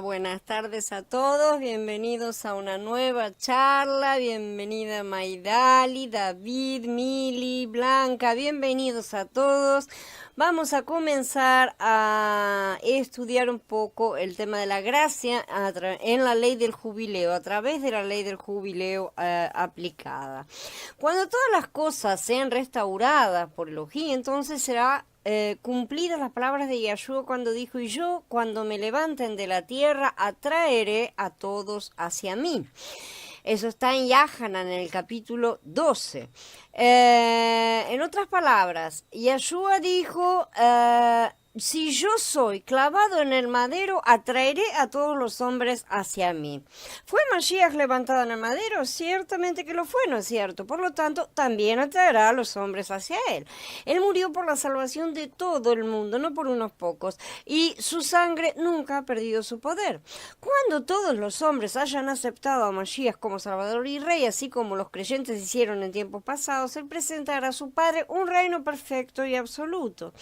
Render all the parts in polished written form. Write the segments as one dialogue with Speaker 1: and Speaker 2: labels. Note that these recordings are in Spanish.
Speaker 1: buenas tardes a todos, bienvenidos a una nueva charla, bienvenida Maidali, David, Mili, Blanca, bienvenidos a todos. Vamos a comenzar a estudiar un poco el tema de la gracia en la ley del jubileo, a través de la ley del jubileo aplicada. Cuando todas las cosas sean restauradas por Elohim, entonces será cumplidas las palabras de Yahshua cuando dijo: y yo, cuando me levanten de la tierra, atraeré a todos hacia mí. Eso está en Yahanan, en el capítulo 12. En otras palabras, Yahshua dijo: si yo soy clavado en el madero, atraeré a todos los hombres hacia mí. ¿Fue Mashiach levantado en el madero? Ciertamente que lo fue, ¿no es cierto? Por lo tanto, también atraerá a los hombres hacia él. Él murió por la salvación de todo el mundo, no por unos pocos, y su sangre nunca ha perdido su poder. Cuando todos los hombres hayan aceptado a Mashiach como Salvador y Rey, así como los creyentes hicieron en tiempos pasados, él presentará a su Padre un reino perfecto y absoluto.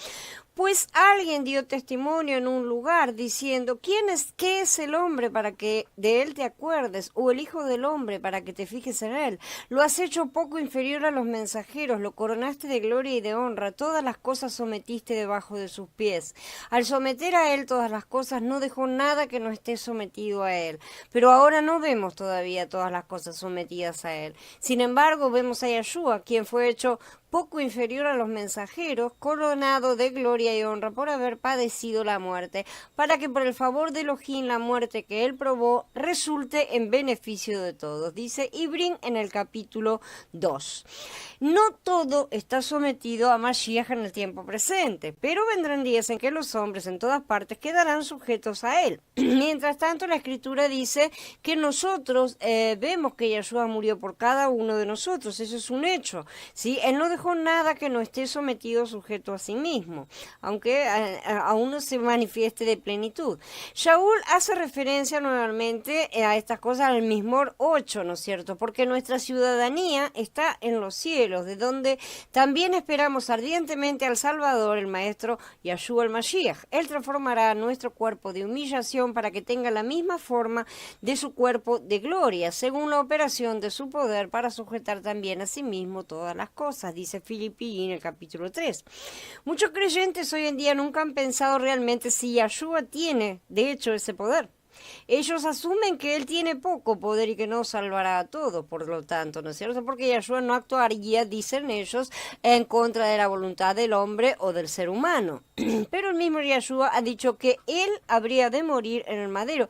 Speaker 1: Pues alguien dio testimonio en un lugar diciendo: ¿qué es el hombre para que de él te acuerdes? ¿O el hijo del hombre para que te fijes en él? Lo has hecho poco inferior a los mensajeros, lo coronaste de gloria y de honra, todas las cosas sometiste debajo de sus pies. Al someter a él todas las cosas, no dejó nada que no esté sometido a él. Pero ahora no vemos todavía todas las cosas sometidas a él. Sin embargo, vemos a Yahshua, quien fue hecho poco inferior a los mensajeros, coronado de gloria y honra por haber padecido la muerte, para que por el favor de Elohim la muerte que él probó resulte en beneficio de todos. Dice Ibrin en el capítulo 2. No todo está sometido a Mashiach en el tiempo presente, pero vendrán días en que los hombres en todas partes quedarán sujetos a él. Mientras tanto, la Escritura dice que nosotros vemos que Yahshua murió por cada uno de nosotros. Eso es un hecho, ¿sí? Él no dejó nada que no esté sometido, sujeto a sí mismo, aunque aún no se manifieste de plenitud. Shaul hace referencia nuevamente a estas cosas al Mismor 8, ¿no es cierto? Porque nuestra ciudadanía está en los cielos, de donde también esperamos ardientemente al Salvador, el Maestro Yahshua el Mashiach. Él transformará nuestro cuerpo de humillación para que tenga la misma forma de su cuerpo de gloria, según la operación de su poder, para sujetar también a sí mismo todas las cosas, dice Filipi en el capítulo 3. Muchos creyentes hoy en día nunca han pensado realmente si Yahshua tiene, de hecho, ese poder. Ellos asumen que él tiene poco poder y que no salvará a todos, por lo tanto, ¿no es cierto? Porque Yahshua no actuaría, dicen ellos, en contra de la voluntad del hombre o del ser humano. Pero el mismo Yahshua ha dicho que él habría de morir en el madero.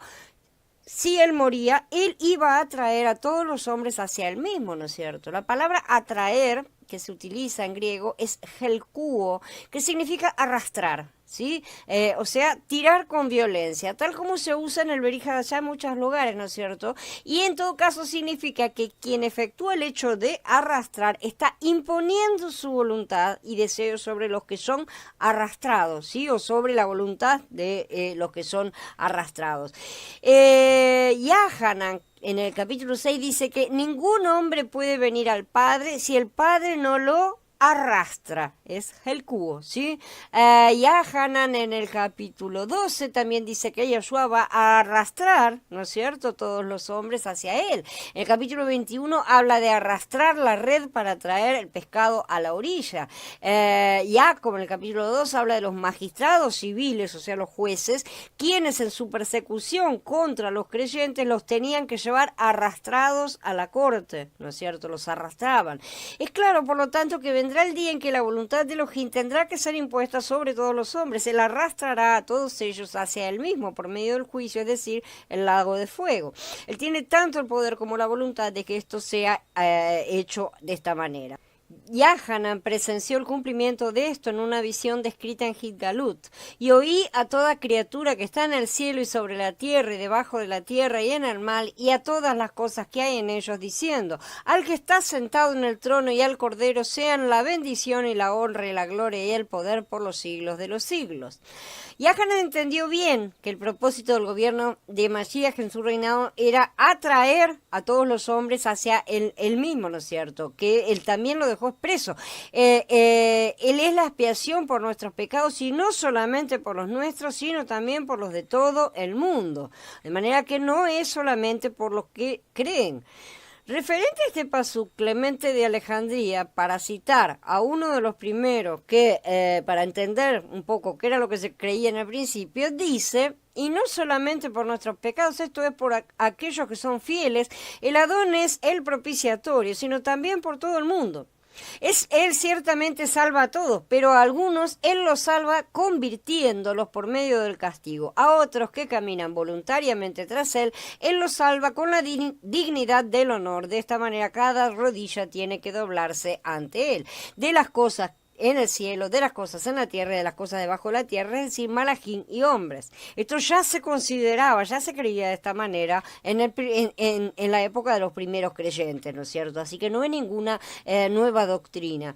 Speaker 1: Si él moría, él iba a atraer a todos los hombres hacia él mismo, ¿no es cierto? La palabra atraer, que se utiliza en griego, es helkuo, que significa arrastrar, ¿sí? O sea, tirar con violencia, tal como se usa en el Berihadashá en muchos lugares, ¿no es cierto? Y en todo caso significa que quien efectúa el hecho de arrastrar está imponiendo su voluntad y deseo sobre los que son arrastrados, ¿sí? O sobre la voluntad de los que son arrastrados. Yahanan, en el capítulo 6, dice que ningún hombre puede venir al Padre si el Padre no lo arrastra, es el cubo, ¿sí? Yahanan en el capítulo 12 también dice que Yahshua va a arrastrar, ¿no es cierto?, todos los hombres hacia él. En el capítulo 21 habla de arrastrar la red para traer el pescado a la orilla. Jacob en el capítulo 2 habla de los magistrados civiles, o sea, los jueces, quienes en su persecución contra los creyentes los tenían que llevar arrastrados a la corte, ¿no es cierto?, los arrastraban. Es claro, por lo tanto, que vendrá el día en que la voluntad de Elohim tendrá que ser impuesta sobre todos los hombres. Él arrastrará a todos ellos hacia él mismo por medio del juicio, es decir, el lago de fuego. Él tiene tanto el poder como la voluntad de que esto sea hecho de esta manera. Yahanan presenció el cumplimiento de esto en una visión descrita en Hitgalut. Y oí a toda criatura que está en el cielo y sobre la tierra y debajo de la tierra y en el mar, y a todas las cosas que hay en ellos, diciendo: al que está sentado en el trono y al Cordero sean la bendición y la honra y la gloria y el poder por los siglos de los siglos. Yahanan entendió bien que el propósito del gobierno de Mashiach en su reinado era atraer a todos los hombres hacia él mismo, ¿no es cierto? Que él también lo dejó dejó expreso. Él es la expiación por nuestros pecados y no solamente por los nuestros, sino también por los de todo el mundo. De manera que no es solamente por los que creen. Referente a este pasú, Clemente de Alejandría, para citar a uno de los primeros que, para entender un poco qué era lo que se creía en el principio, dice: y no solamente por nuestros pecados, esto es por aquellos que son fieles, el Adón es el propiciatorio, sino también por todo el mundo. Él ciertamente salva a todos, pero a algunos Él los salva convirtiéndolos por medio del castigo. A otros que caminan voluntariamente tras Él los salva con la dignidad del honor. De esta manera cada rodilla tiene que doblarse ante Él. De las cosas en el cielo, de las cosas en la tierra y de las cosas debajo de la tierra, es decir, malajín y hombres. Esto ya se consideraba, ya se creía de esta manera en la época de los primeros creyentes, ¿no es cierto? Así que no hay ninguna nueva doctrina.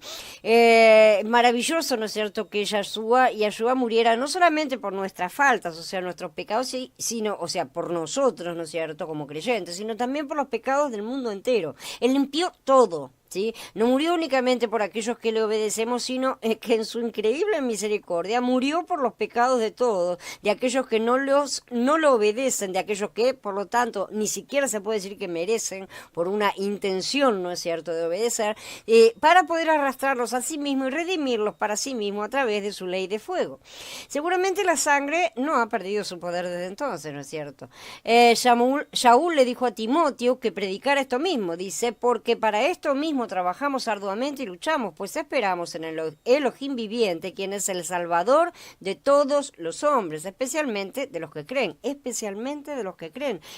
Speaker 1: Maravilloso, ¿no es cierto?, que Yahshua muriera no solamente por nuestras faltas, o sea, nuestros pecados, sino, o sea, por nosotros, ¿no es cierto?, como creyentes, sino también por los pecados del mundo entero. Él limpió todo. ¿Sí? No murió únicamente por aquellos que le obedecemos, sino que en su increíble misericordia murió por los pecados de todos, de aquellos que no lo obedecen, de aquellos que, por lo tanto, ni siquiera se puede decir que merecen por una intención, ¿no es cierto?, de obedecer, para poder arrastrarlos a sí mismo y redimirlos para sí mismo a través de su ley de fuego. Seguramente la sangre no ha perdido su poder desde entonces, ¿no es cierto? Shaul le dijo a Timoteo que predicara esto mismo, dice: porque para esto mismo trabajamos arduamente y luchamos, pues esperamos en el Elohim viviente, quien es el Salvador de todos los hombres, especialmente de los que creen,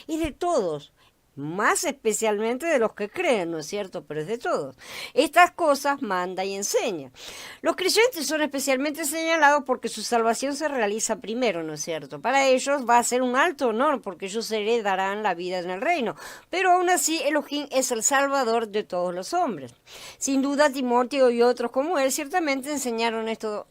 Speaker 1: y de todos. Más especialmente de los que creen, ¿no es cierto? Pero es de todos. Estas cosas manda y enseña. Los creyentes son especialmente señalados porque su salvación se realiza primero, ¿no es cierto? Para ellos va a ser un alto honor porque ellos heredarán la vida en el reino. Pero aún así Elohim es el Salvador de todos los hombres. Sin duda Timoteo y otros como él ciertamente enseñaron esto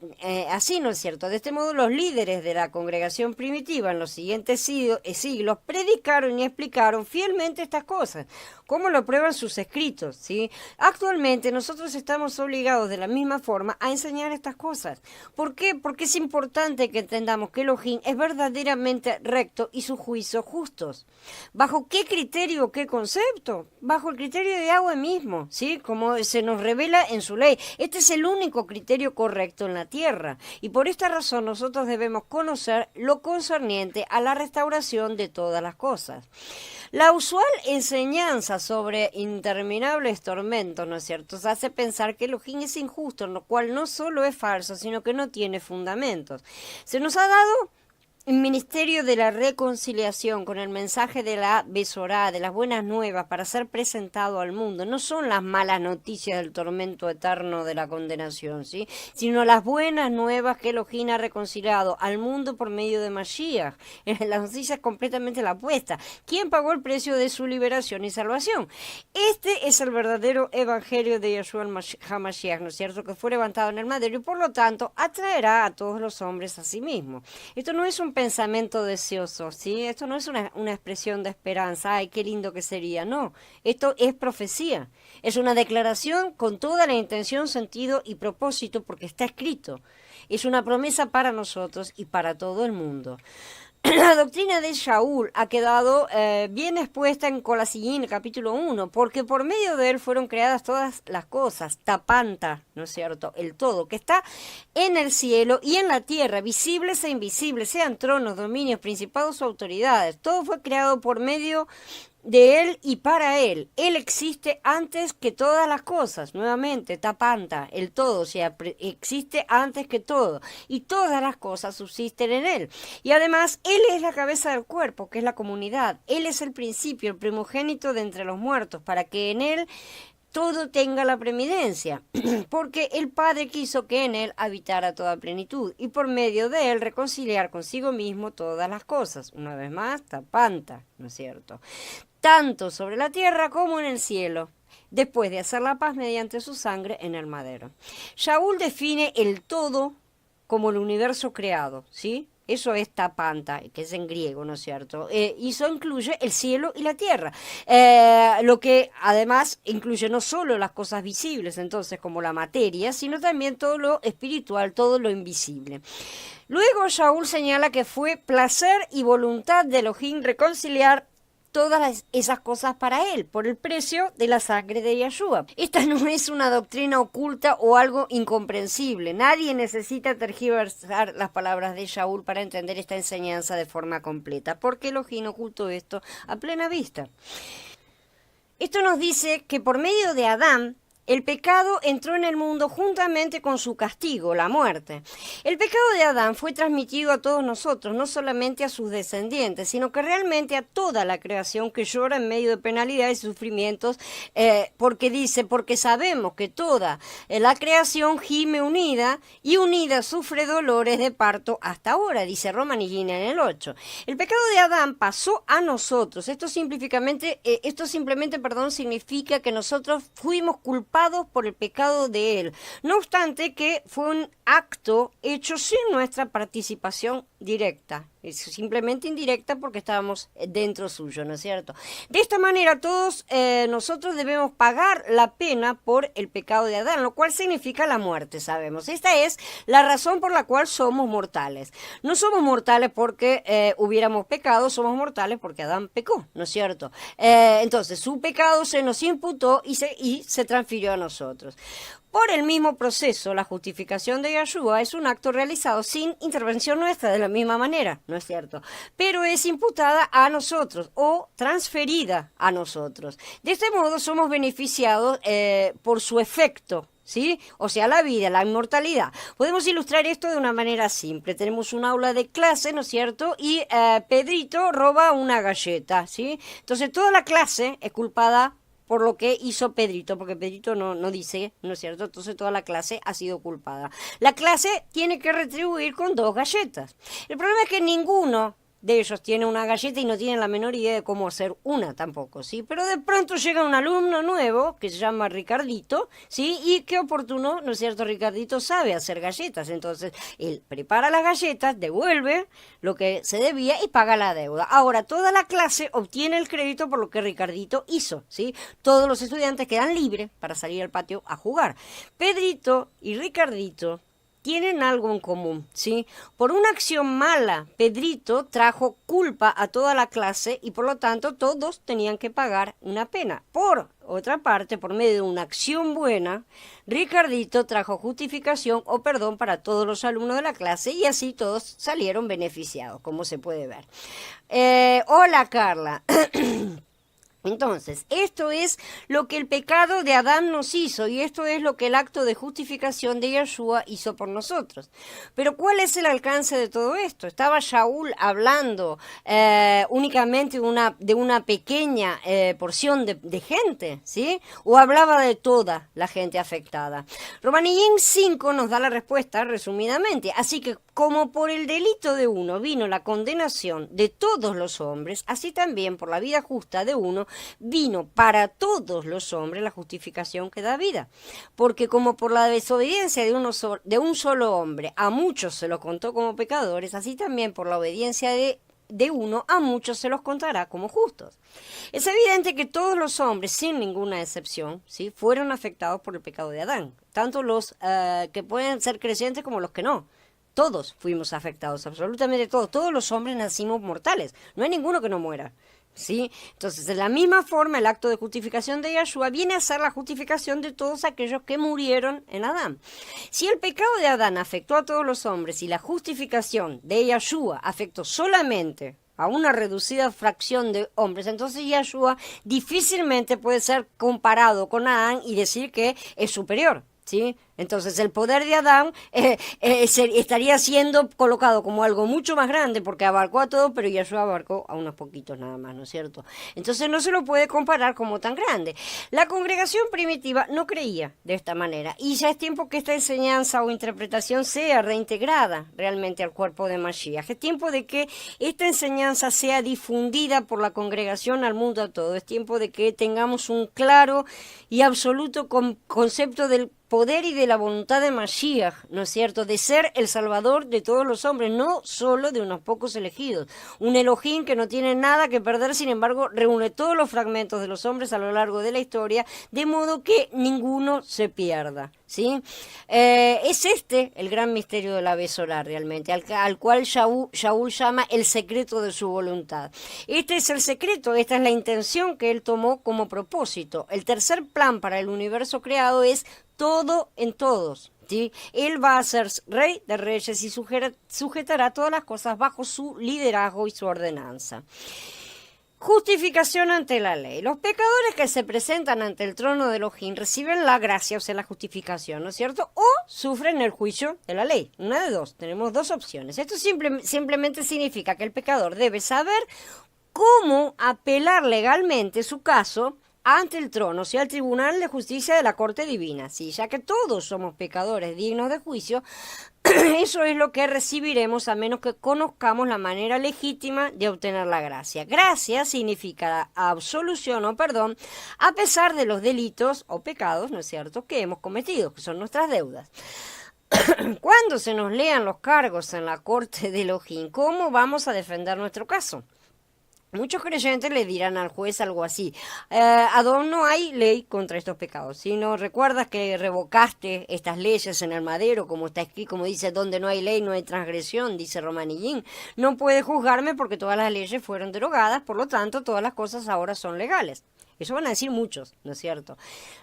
Speaker 1: así, ¿no es cierto? De este modo los líderes de la congregación primitiva en los siguientes siglos predicaron y explicaron fielmente estas cosas, como lo prueban sus escritos, ¿sí? Actualmente nosotros estamos obligados de la misma forma a enseñar estas cosas. ¿Por qué? Porque es importante que entendamos que Elohim es verdaderamente recto y sus juicios justos. ¿Bajo qué criterio, qué concepto? Bajo el criterio de Yahweh mismo, ¿sí? Como se nos revela en su ley. Este es el único criterio correcto en la tierra. Y por esta razón nosotros debemos conocer lo concerniente a la restauración de todas las cosas. La usual enseñanza sobre interminables tormentos, ¿no es cierto?, se hace pensar que Elohim es injusto, lo cual no solo es falso, sino que no tiene fundamentos. Se nos ha dado el ministerio de la reconciliación con el mensaje de la Besorá, de las buenas nuevas, para ser presentado al mundo. No son las malas noticias del tormento eterno de la condenación, ¿sí?, sino las buenas nuevas que Elohim ha reconciliado al mundo por medio de Mashiach. La noticia es completamente la opuesta. ¿Quién pagó el precio de su liberación y salvación? Este es el verdadero evangelio de Yahshua HaMashiach, ¿no es cierto?, que fue levantado en el madero y por lo tanto atraerá a todos los hombres a sí mismo. Esto no es un pensamiento deseoso, ¿sí? Esto no es una expresión de esperanza, ay, qué lindo que sería, no. Esto es profecía, es una declaración con toda la intención, sentido y propósito porque está escrito. Es una promesa para nosotros y para todo el mundo. La doctrina de Shaul ha quedado bien expuesta en Colasillín, capítulo 1, porque por medio de él fueron creadas todas las cosas, tapanta, ¿no es cierto?, el todo, que está en el cielo y en la tierra, visibles e invisibles, sean tronos, dominios, principados o autoridades. Todo fue creado por medio de él y para él. Él existe antes que todas las cosas. Nuevamente, tapanta, el todo, o sea, existe antes que todo. Y todas las cosas subsisten en él. Y además, él es la cabeza del cuerpo, que es la comunidad. Él es el principio, el primogénito de entre los muertos, para que en él todo tenga la preeminencia, porque el Padre quiso que en él habitara toda plenitud, y por medio de él reconciliar consigo mismo todas las cosas. Una vez más, tapanta, ¿no es cierto?, tanto sobre la tierra como en el cielo, después de hacer la paz mediante su sangre en el madero. Shaul define el todo como el universo creado, ¿sí? Eso es tapanta, que es en griego, ¿no es cierto? Y eso incluye el cielo y la tierra. Lo que además incluye no solo las cosas visibles, entonces, como la materia, sino también todo lo espiritual, todo lo invisible. Luego Shaul señala que fue placer y voluntad de Elohim reconciliar todas esas cosas para él, por el precio de la sangre de Yeshua. Esta no es una doctrina oculta o algo incomprensible. Nadie necesita tergiversar las palabras de Shaul para entender esta enseñanza de forma completa, porque Elohim ocultó esto a plena vista. Esto nos dice que por medio de Adán, el pecado entró en el mundo juntamente con su castigo, la muerte. El pecado de Adán fue transmitido a todos nosotros, no solamente a sus descendientes, sino que realmente a toda la creación que llora en medio de penalidades y sufrimientos, porque sabemos que toda la creación gime unida y unida sufre dolores de parto hasta ahora, dice Romanillina en el 8. El pecado de Adán pasó a nosotros. Esto simplemente, significa que nosotros fuimos culpados por el pecado de él. No obstante que fue un acto hecho sin nuestra participación directa, es simplemente indirecta porque estábamos dentro suyo, ¿no es cierto? De esta manera todos nosotros debemos pagar la pena por el pecado de Adán, lo cual significa la muerte, sabemos. Esta es la razón por la cual somos mortales. No somos mortales porque hubiéramos pecado, somos mortales porque Adán pecó, ¿no es cierto? Entonces su pecado se nos imputó y se transfirió a nosotros. Por el mismo proceso, la justificación de Yeshua es un acto realizado sin intervención nuestra de la misma manera, ¿no es cierto? Pero es imputada a nosotros o transferida a nosotros. De este modo somos beneficiados por su efecto, ¿sí? O sea, la vida, la inmortalidad. Podemos ilustrar esto de una manera simple. Tenemos un aula de clase, ¿no es cierto? Y Pedrito roba una galleta, ¿sí? Entonces toda la clase es culpada por lo que hizo Pedrito, porque Pedrito no dice, ¿no es cierto? Entonces toda la clase ha sido culpada. La clase tiene que retribuir con 2 galletas. El problema es que ninguno de ellos tiene una galleta y no tienen la menor idea de cómo hacer una tampoco, ¿sí? Pero de pronto llega un alumno nuevo que se llama Ricardito, ¿sí? Y qué oportuno, ¿no es cierto? Ricardito sabe hacer galletas, entonces él prepara las galletas, devuelve lo que se debía y paga la deuda. Ahora, toda la clase obtiene el crédito por lo que Ricardito hizo, ¿sí? Todos los estudiantes quedan libres para salir al patio a jugar. Pedrito y Ricardito tienen algo en común, ¿sí? Por una acción mala, Pedrito trajo culpa a toda la clase y por lo tanto todos tenían que pagar una pena. Por otra parte, por medio de una acción buena, Ricardito trajo justificación o perdón para todos los alumnos de la clase y así todos salieron beneficiados, como se puede ver. Hola, Carla. Entonces, esto es lo que el pecado de Adán nos hizo y esto es lo que el acto de justificación de Yeshua hizo por nosotros. Pero ¿cuál es el alcance de todo esto? ¿Estaba Shaul hablando únicamente de una pequeña porción de gente, ¿sí? ¿O hablaba de toda la gente afectada? Romanillín 5 nos da la respuesta resumidamente. Así que como por el delito de uno vino la condenación de todos los hombres, así también por la vida justa de uno vino para todos los hombres la justificación que da vida. Porque como por la desobediencia de un solo hombre a muchos se los contó como pecadores, así también por la obediencia de uno a muchos se los contará como justos. Es evidente que todos los hombres, sin ninguna excepción, ¿sí?, fueron afectados por el pecado de Adán, tanto los que pueden ser creyentes como los que no. Todos fuimos afectados, absolutamente todos. Todos los hombres nacimos mortales. No hay ninguno que no muera, ¿sí? Entonces, de la misma forma, el acto de justificación de Yeshua viene a ser la justificación de todos aquellos que murieron en Adán. Si el pecado de Adán afectó a todos los hombres y la justificación de Yeshua afectó solamente a una reducida fracción de hombres, entonces Yeshua difícilmente puede ser comparado con Adán y decir que es superior, ¿sí? Entonces el poder de Adán estaría siendo colocado como algo mucho más grande porque abarcó a todos, pero Yeshua abarcó a unos poquitos nada más, ¿no es cierto? Entonces no se lo puede comparar como tan grande. La congregación primitiva no creía de esta manera y ya es tiempo que esta enseñanza o interpretación sea reintegrada realmente al cuerpo de Mashiach. Es tiempo de que esta enseñanza sea difundida por la congregación al mundo a todo. Es tiempo de que tengamos un claro y absoluto concepto del poder y de la voluntad de Mashiach, ¿no es cierto?, de ser el salvador de todos los hombres, no solo de unos pocos elegidos. Un Elohim que no tiene nada que perder, sin embargo, reúne todos los fragmentos de los hombres a lo largo de la historia, de modo que ninguno se pierda. ¿Sí? Es este el gran misterio de la Besorá realmente, al cual Shaul llama el secreto de su voluntad. Este es el secreto, esta es la intención que él tomó como propósito. El tercer plan para el universo creado es todo en todos. ¿Sí? Él va a ser rey de reyes y sujetará todas las cosas bajo su liderazgo y su ordenanza. Justificación ante la ley. Los pecadores que se presentan ante el trono de Elohim reciben la gracia, o sea, la justificación, ¿no es cierto? O sufren el juicio de la ley. Una de dos. Tenemos dos opciones. Esto simplemente significa que el pecador debe saber cómo apelar legalmente su caso ante el trono, o sea, el tribunal de justicia de la corte divina, ¿sí? Ya que todos somos pecadores dignos de juicio, eso es lo que recibiremos a menos que conozcamos la manera legítima de obtener la gracia. Gracia significa absolución o perdón a pesar de los delitos o pecados, ¿no es cierto?, que hemos cometido, que son nuestras deudas. Cuando se nos lean los cargos en la corte de Elohim, ¿cómo vamos a defender nuestro caso? Muchos creyentes le dirán al juez algo así: Adón, no hay ley contra estos pecados. Si no recuerdas que revocaste estas leyes en el madero, como está escrito, como dice, donde no hay ley no hay transgresión, dice Romanillín. No puedes juzgarme porque todas las leyes fueron derogadas, por lo tanto todas las cosas ahora son legales. Eso van a decir muchos, ¿no es cierto?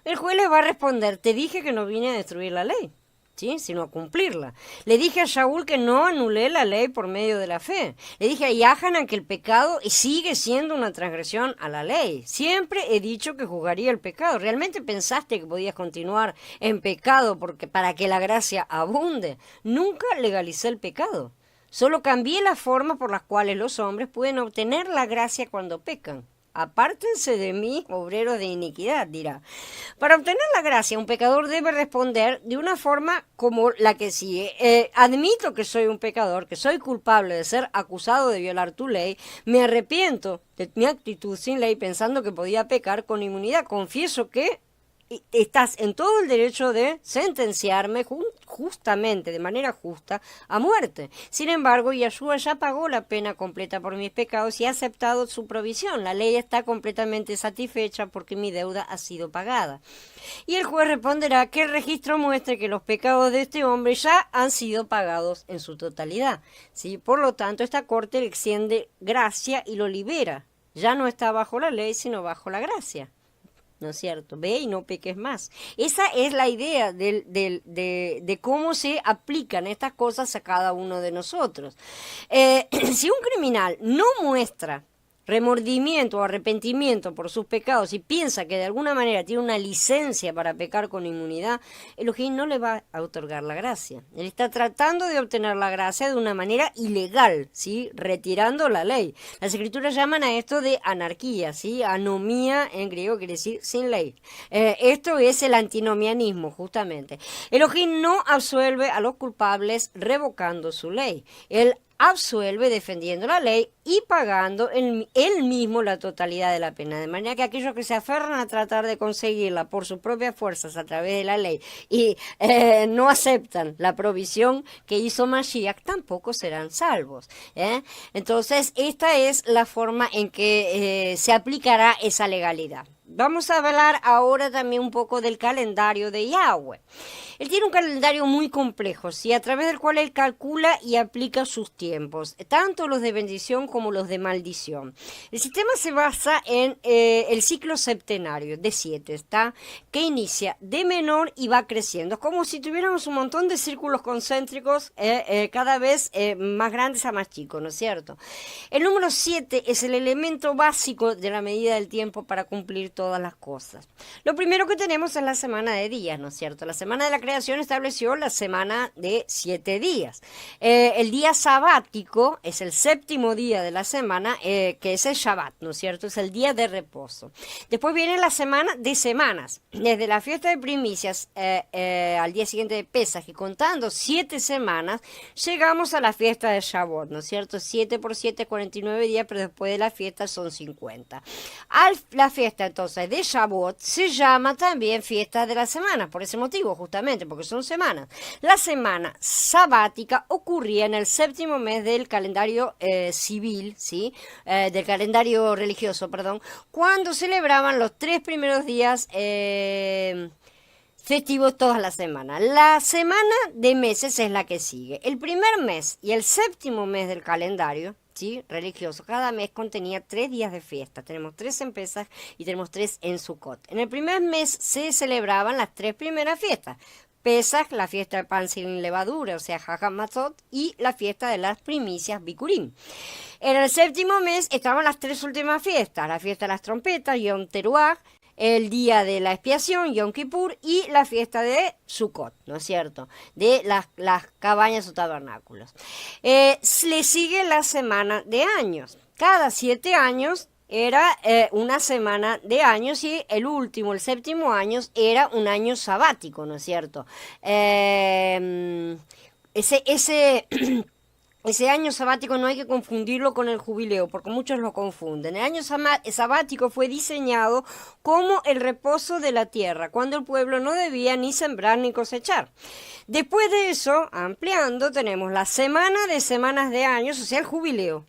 Speaker 1: El juez le va a responder: te dije que no vine a destruir la ley, ¿sí?, sino a cumplirla. Le dije a Shaul que no anulé la ley por medio de la fe. Le dije a Yahanan que el pecado sigue siendo una transgresión a la ley. Siempre he dicho que juzgaría el pecado. ¿Realmente pensaste que podías continuar en pecado para que la gracia abunde? Nunca legalicé el pecado. Solo cambié las formas por las cuales los hombres pueden obtener la gracia cuando pecan. Apártense de mí, obreros de iniquidad, dirá. Para obtener la gracia, un pecador debe responder de una forma como la que sigue. Admito que soy un pecador, que soy culpable de ser acusado de violar tu ley. Me arrepiento de mi actitud sin ley pensando que podía pecar con inmunidad. Confieso que estás en todo el derecho de sentenciarme justamente, de manera justa, a muerte. Sin embargo, Yahshua ya pagó la pena completa por mis pecados y ha aceptado su provisión. La ley está completamente satisfecha porque mi deuda ha sido pagada. Y el juez responderá que el registro muestre que los pecados de este hombre ya han sido pagados en su totalidad, ¿sí? Por lo tanto, esta corte le extiende gracia y lo libera. Ya no está bajo la ley, sino bajo la gracia. ¿No es cierto? Ve y no peques más. Esa es la idea de cómo se aplican estas cosas a cada uno de nosotros. Si un criminal no muestra remordimiento o arrepentimiento por sus pecados y piensa que de alguna manera tiene una licencia para pecar con inmunidad, Elohim no le va a otorgar la gracia. Él está tratando de obtener la gracia de una manera ilegal, ¿sí?, retirando la ley. Las escrituras llaman a esto de anarquía, ¿sí? Anomía en griego quiere decir sin ley. Esto es el antinomianismo, justamente. Elohim no absuelve a los culpables revocando su ley. Él absuelve defendiendo la ley y pagando él mismo la totalidad de la pena. De manera que aquellos que se aferran a tratar de conseguirla por sus propias fuerzas a través de la ley y no aceptan la provisión que hizo Mashiach, tampoco serán salvos. Entonces, esta es la forma en que se aplicará esa legalidad. Vamos a hablar ahora también un poco del calendario de Yahweh. Él tiene un calendario muy complejo, ¿sí?, a través del cual él calcula y aplica sus tiempos, tanto los de bendición como los de maldición. El sistema se basa en el ciclo septenario de 7, ¿está?, que inicia de menor y va creciendo. Es como si tuviéramos un montón de círculos concéntricos cada vez más grandes a más chicos, ¿no es cierto? El número 7 es el elemento básico de la medida del tiempo para cumplir todas las cosas. Lo primero que tenemos es la semana de días, ¿no es cierto? La semana de la creación estableció la semana de 7 días. El día sabático es el séptimo día de la semana, que es el Shabbat, ¿no es cierto? Es el día de reposo. Después viene la semana de semanas, desde la fiesta de primicias al día siguiente de Pesaj, y contando 7 semanas, llegamos a la fiesta de Shavuot, ¿no es cierto? 7 por 7, 49 días, pero después de la fiesta son 50. La fiesta, entonces, religiosa de Shavuot se llama también fiesta de la semana, por ese motivo, justamente, porque son semanas. La semana sabática ocurría en el séptimo mes del calendario civil, ¿sí? Del calendario religioso, perdón, cuando celebraban los 3 primeros días festivos toda la semana. La semana de meses es la que sigue. El primer mes y el séptimo mes del calendario, ¿sí?, religioso, cada mes contenía 3 días de fiesta. Tenemos 3 en Pesaj y tenemos 3 en Sukkot. En el primer mes se celebraban las 3 primeras fiestas. Pesaj, la fiesta de pan sin levadura, o sea, Hag HaMatzot, y la fiesta de las primicias, Bikurim. En el séptimo mes estaban las 3 últimas fiestas, la fiesta de las trompetas, Yom Teruah, el día de la expiación, Yom Kippur, y la fiesta de Sukkot, ¿no es cierto?, de las cabañas o tabernáculos. Le sigue la semana de años. Cada 7 años era una semana de años y el último, el séptimo año, era un año sabático, ¿no es cierto? Ese año sabático no hay que confundirlo con el jubileo, porque muchos lo confunden. El año sabático fue diseñado como el reposo de la tierra, cuando el pueblo no debía ni sembrar ni cosechar. Después de eso, ampliando, tenemos la semana de semanas de años, o sea, el jubileo.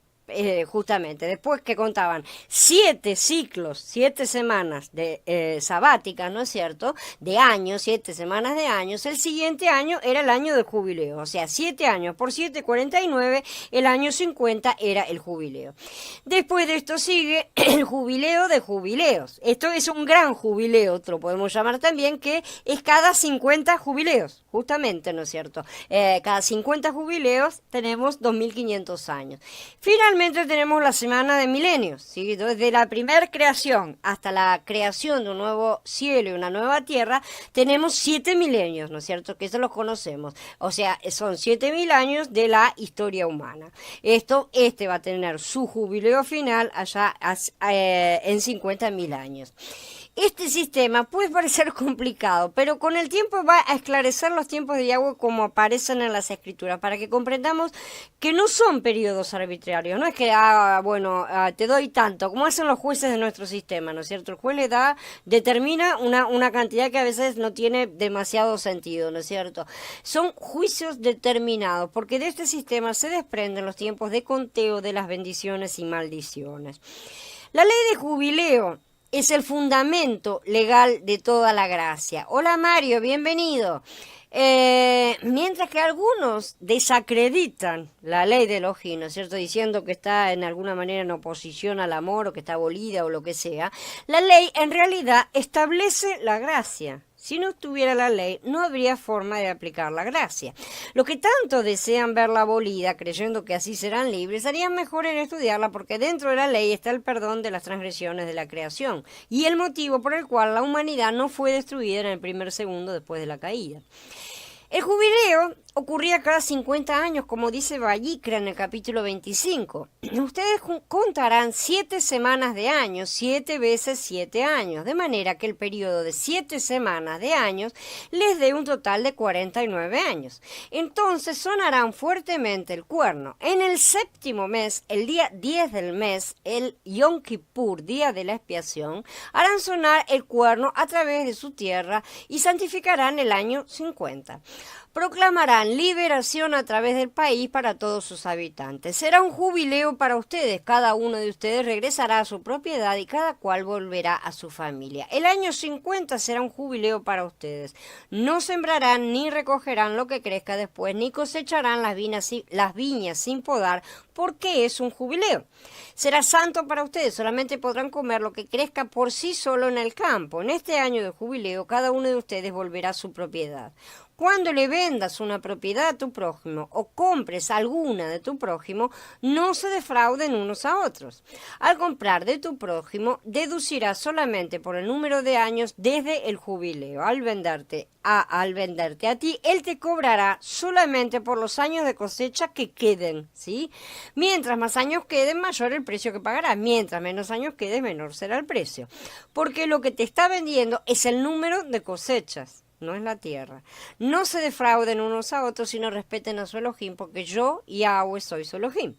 Speaker 1: Justamente, después que contaban 7 ciclos, 7 semanas de sabáticas, ¿no es cierto?, de años, 7 semanas de años, el siguiente año era el año de jubileo, o sea, 7 años por 7, 49, el año 50 era el jubileo. Después de esto sigue el jubileo de jubileos. Esto es un gran jubileo, lo podemos llamar también, que es cada 50 jubileos, justamente, ¿no es cierto? Cada 50 jubileos tenemos 2500 años. Finalmente tenemos la semana de milenios, ¿sí? Desde la primera creación hasta la creación de un nuevo cielo y una nueva tierra, tenemos 7 milenios, ¿no es cierto?, que eso los conocemos. O sea, son 7000 años de la historia humana. Este va a tener su jubileo final allá en 50.000 años. Este sistema puede parecer complicado, pero con el tiempo va a esclarecer los tiempos de Yahweh como aparecen en las escrituras, para que comprendamos que no son periodos arbitrarios. No es que, te doy tanto, como hacen los jueces de nuestro sistema, ¿no es cierto? El juez determina una cantidad que a veces no tiene demasiado sentido, ¿no es cierto? Son juicios determinados, porque de este sistema se desprenden los tiempos de conteo de las bendiciones y maldiciones. La ley de jubileo es el fundamento legal de toda la gracia. Hola Mario, bienvenido. Mientras que algunos desacreditan la ley de Elohim, ¿no es cierto?, diciendo que está en alguna manera en oposición al amor o que está abolida o lo que sea, la ley en realidad establece la gracia. Si no estuviera la ley, no habría forma de aplicar la gracia. Los que tanto desean verla abolida, creyendo que así serán libres, harían mejor en estudiarla, porque dentro de la ley está el perdón de las transgresiones de la creación y el motivo por el cual la humanidad no fue destruida en el primer segundo después de la caída. El jubileo ocurría cada 50 años, como dice Vayikra en el capítulo 25. Ustedes contarán 7 semanas de años, 7 veces 7 años, de manera que el periodo de 7 semanas de años les dé un total de 49 años. Entonces sonarán fuertemente el cuerno. En el séptimo mes, el día 10 del mes, el Yom Kippur, día de la expiación, harán sonar el cuerno a través de su tierra y santificarán el año 50. Proclamarán liberación a través del país para todos sus habitantes. Será un jubileo para ustedes. Cada uno de ustedes regresará a su propiedad y cada cual volverá a su familia. El año 50 será un jubileo para ustedes. No sembrarán ni recogerán lo que crezca después, ni cosecharán las viñas sin podar, porque es un jubileo. Será santo para ustedes, solamente podrán comer lo que crezca por sí solo en el campo. En este año de jubileo, cada uno de ustedes volverá a su propiedad. Cuando le vendas una propiedad a tu prójimo o compres alguna de tu prójimo, no se defrauden unos a otros. Al comprar de tu prójimo, deducirás solamente por el número de años desde el jubileo. Al venderte a ti, él te cobrará solamente por los años de cosecha que queden, ¿sí? Mientras más años queden, mayor el precio que pagarás. Mientras menos años queden, menor será el precio. Porque lo que te está vendiendo es el número de cosechas, no es la tierra. No se defrauden unos a otros, sino respeten a su Elohim, porque yo, Yahweh, soy su Elohim.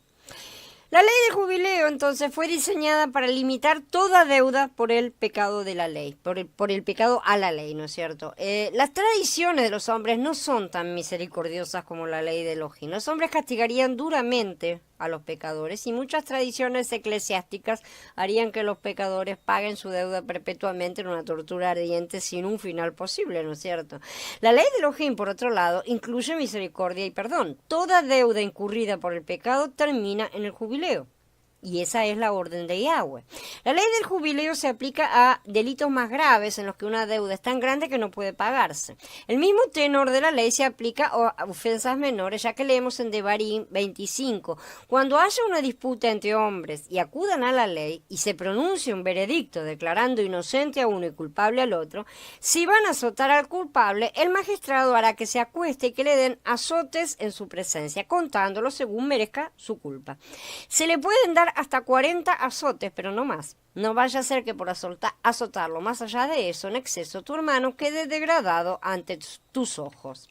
Speaker 1: La ley del jubileo, entonces, fue diseñada para limitar toda deuda por el pecado de la ley, por el pecado a la ley, ¿no es cierto? Las tradiciones de los hombres no son tan misericordiosas como la ley de Elohim. Los hombres castigarían duramente a los pecadores y muchas tradiciones eclesiásticas harían que los pecadores paguen su deuda perpetuamente en una tortura ardiente sin un final posible, ¿no es cierto? La ley de Elohim, por otro lado, incluye misericordia y perdón. Toda deuda incurrida por el pecado termina en el jubileo. Y esa es la orden de Yahweh. La ley del jubileo se aplica a delitos más graves en los que una deuda es tan grande que no puede pagarse. El mismo tenor de la ley se aplica a ofensas menores, ya que leemos en Devarim 25. Cuando haya una disputa entre hombres y acudan a la ley y se pronuncie un veredicto declarando inocente a uno y culpable al otro, si van a azotar al culpable, el magistrado hará que se acueste y que le den azotes en su presencia, contándolo según merezca su culpa. Se le pueden dar hasta 40 azotes, pero no más. No vaya a ser que por azotarlo más allá de eso, en exceso, tu hermano quede degradado ante tus ojos.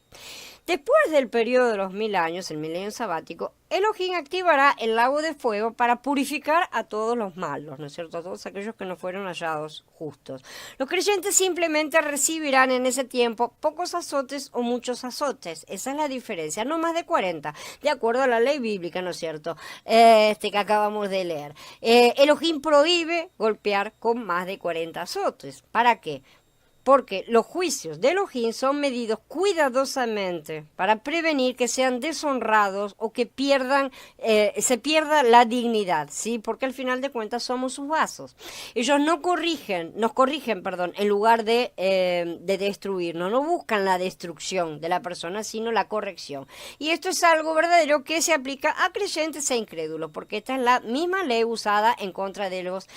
Speaker 1: Después del periodo de los 1000 años, el milenio sabático, Elohim activará el lago de fuego para purificar a todos los malos, ¿no es cierto? A todos aquellos que no fueron hallados justos. Los creyentes simplemente recibirán en ese tiempo pocos azotes o muchos azotes. Esa es la diferencia, no más de 40, de acuerdo a la ley bíblica, ¿no es cierto? Que acabamos de leer. Elohim prohíbe golpear con más de 40 azotes. ¿Para qué? Porque los juicios de Elohim son medidos cuidadosamente para prevenir que sean deshonrados o que se pierda la dignidad, ¿sí? Porque al final de cuentas somos sus vasos. Ellos nos corrigen, en lugar de destruirnos, no buscan la destrucción de la persona, sino la corrección. Y esto es algo verdadero que se aplica a creyentes e incrédulos, porque esta es la misma ley usada en contra de los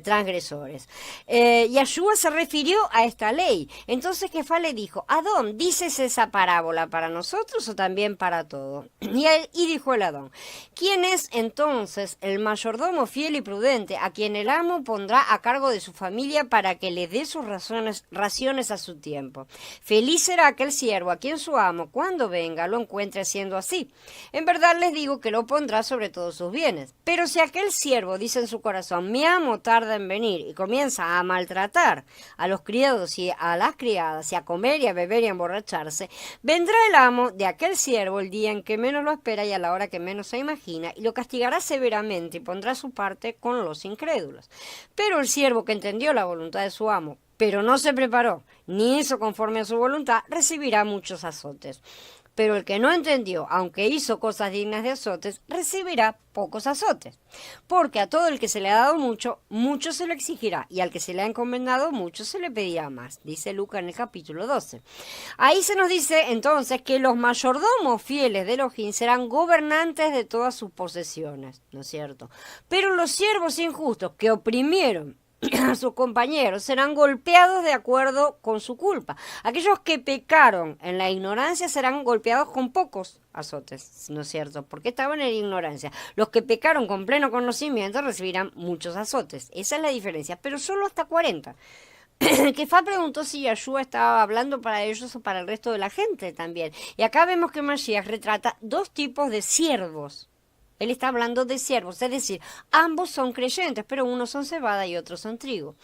Speaker 1: transgresores. Yahshua se refirió a esta ley. Entonces Jefá le dijo: Adón, ¿dices esa parábola para nosotros o también para todos? Y dijo el Adón: ¿quién es entonces el mayordomo fiel y prudente a quien el amo pondrá a cargo de su familia para que le dé sus raciones a su tiempo? Feliz será aquel siervo a quien su amo, cuando venga, lo encuentre haciendo así. En verdad les digo que lo pondrá sobre todos sus bienes. Pero si aquel siervo dice en su corazón: mi amo tarda en venir, y comienza a maltratar a los criados y a las criadas, y a comer y a beber y a emborracharse, vendrá el amo de aquel siervo el día en que menos lo espera y a la hora que menos se imagina, y lo castigará severamente y pondrá su parte con los incrédulos. Pero el siervo que entendió la voluntad de su amo, pero no se preparó, ni hizo conforme a su voluntad, recibirá muchos azotes. Pero el que no entendió, aunque hizo cosas dignas de azotes, recibirá pocos azotes. Porque a todo el que se le ha dado mucho, mucho se le exigirá, y al que se le ha encomendado, mucho se le pedirá más, dice Lucas en el capítulo 12. Ahí se nos dice entonces que los mayordomos fieles de Elohim serán gobernantes de todas sus posesiones, ¿no es cierto? Pero los siervos injustos que oprimieron a sus compañeros serán golpeados de acuerdo con su culpa. Aquellos que pecaron en la ignorancia serán golpeados con pocos azotes, ¿no es cierto? Porque estaban en ignorancia. Los que pecaron con pleno conocimiento recibirán muchos azotes. Esa es la diferencia, pero solo hasta 40. Kefá preguntó si Yahshua estaba hablando para ellos o para el resto de la gente también. Y acá vemos que Mashiach retrata dos tipos de siervos. Él está hablando de siervos, es decir, ambos son creyentes, pero unos son cebada y otros son trigo.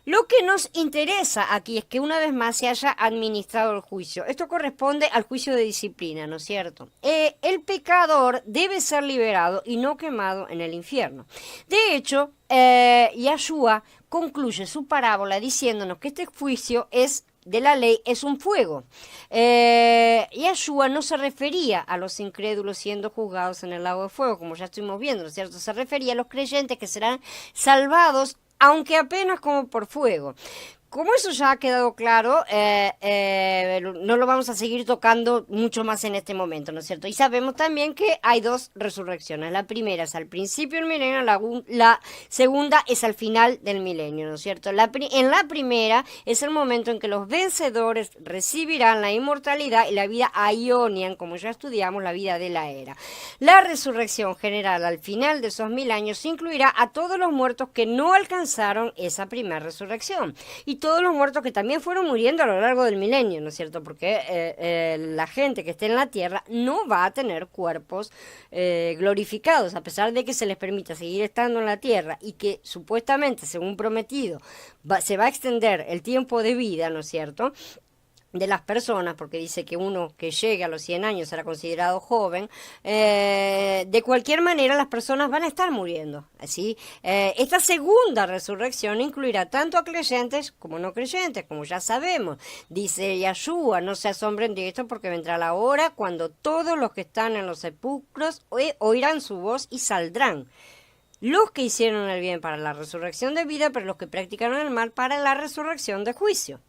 Speaker 1: Lo que nos interesa aquí es que una vez más se haya administrado el juicio. Esto corresponde al juicio de disciplina, ¿no es cierto? El pecador debe ser liberado y no quemado en el infierno. De hecho, Yahshua concluye su parábola diciéndonos que este juicio de la ley es un fuego. Yahshua no se refería a los incrédulos siendo juzgados en el lago de fuego, como ya estuvimos viendo, ¿no es cierto? Se refería a los creyentes que serán salvados, aunque apenas como por fuego. Como eso ya ha quedado claro, no lo vamos a seguir tocando mucho más en este momento, ¿no es cierto? Y sabemos también que hay dos resurrecciones. La primera es al principio del milenio, la segunda es al final del milenio, ¿no es cierto? En la primera es el momento en que los vencedores recibirán la inmortalidad y la vida aionian, como ya estudiamos, la vida de la era. La resurrección general al final de esos 1000 años incluirá a todos los muertos que no alcanzaron esa primera resurrección. Y todos los muertos que también fueron muriendo a lo largo del milenio, ¿no es cierto? Porque la gente que esté en la tierra no va a tener cuerpos glorificados, a pesar de que se les permita seguir estando en la tierra y que supuestamente, según prometido, se va a extender el tiempo de vida, ¿no es cierto?, de las personas, porque dice que uno que llegue a los 100 años será considerado joven. De cualquier manera las personas van a estar muriendo, ¿sí? Esta segunda resurrección incluirá tanto a creyentes como no creyentes, como ya sabemos. Dice Yahshua, no se asombren de esto, porque vendrá la hora cuando todos los que están en los sepulcros oirán su voz y saldrán. Los que hicieron el bien para la resurrección de vida, pero los que practicaron el mal para la resurrección de juicio.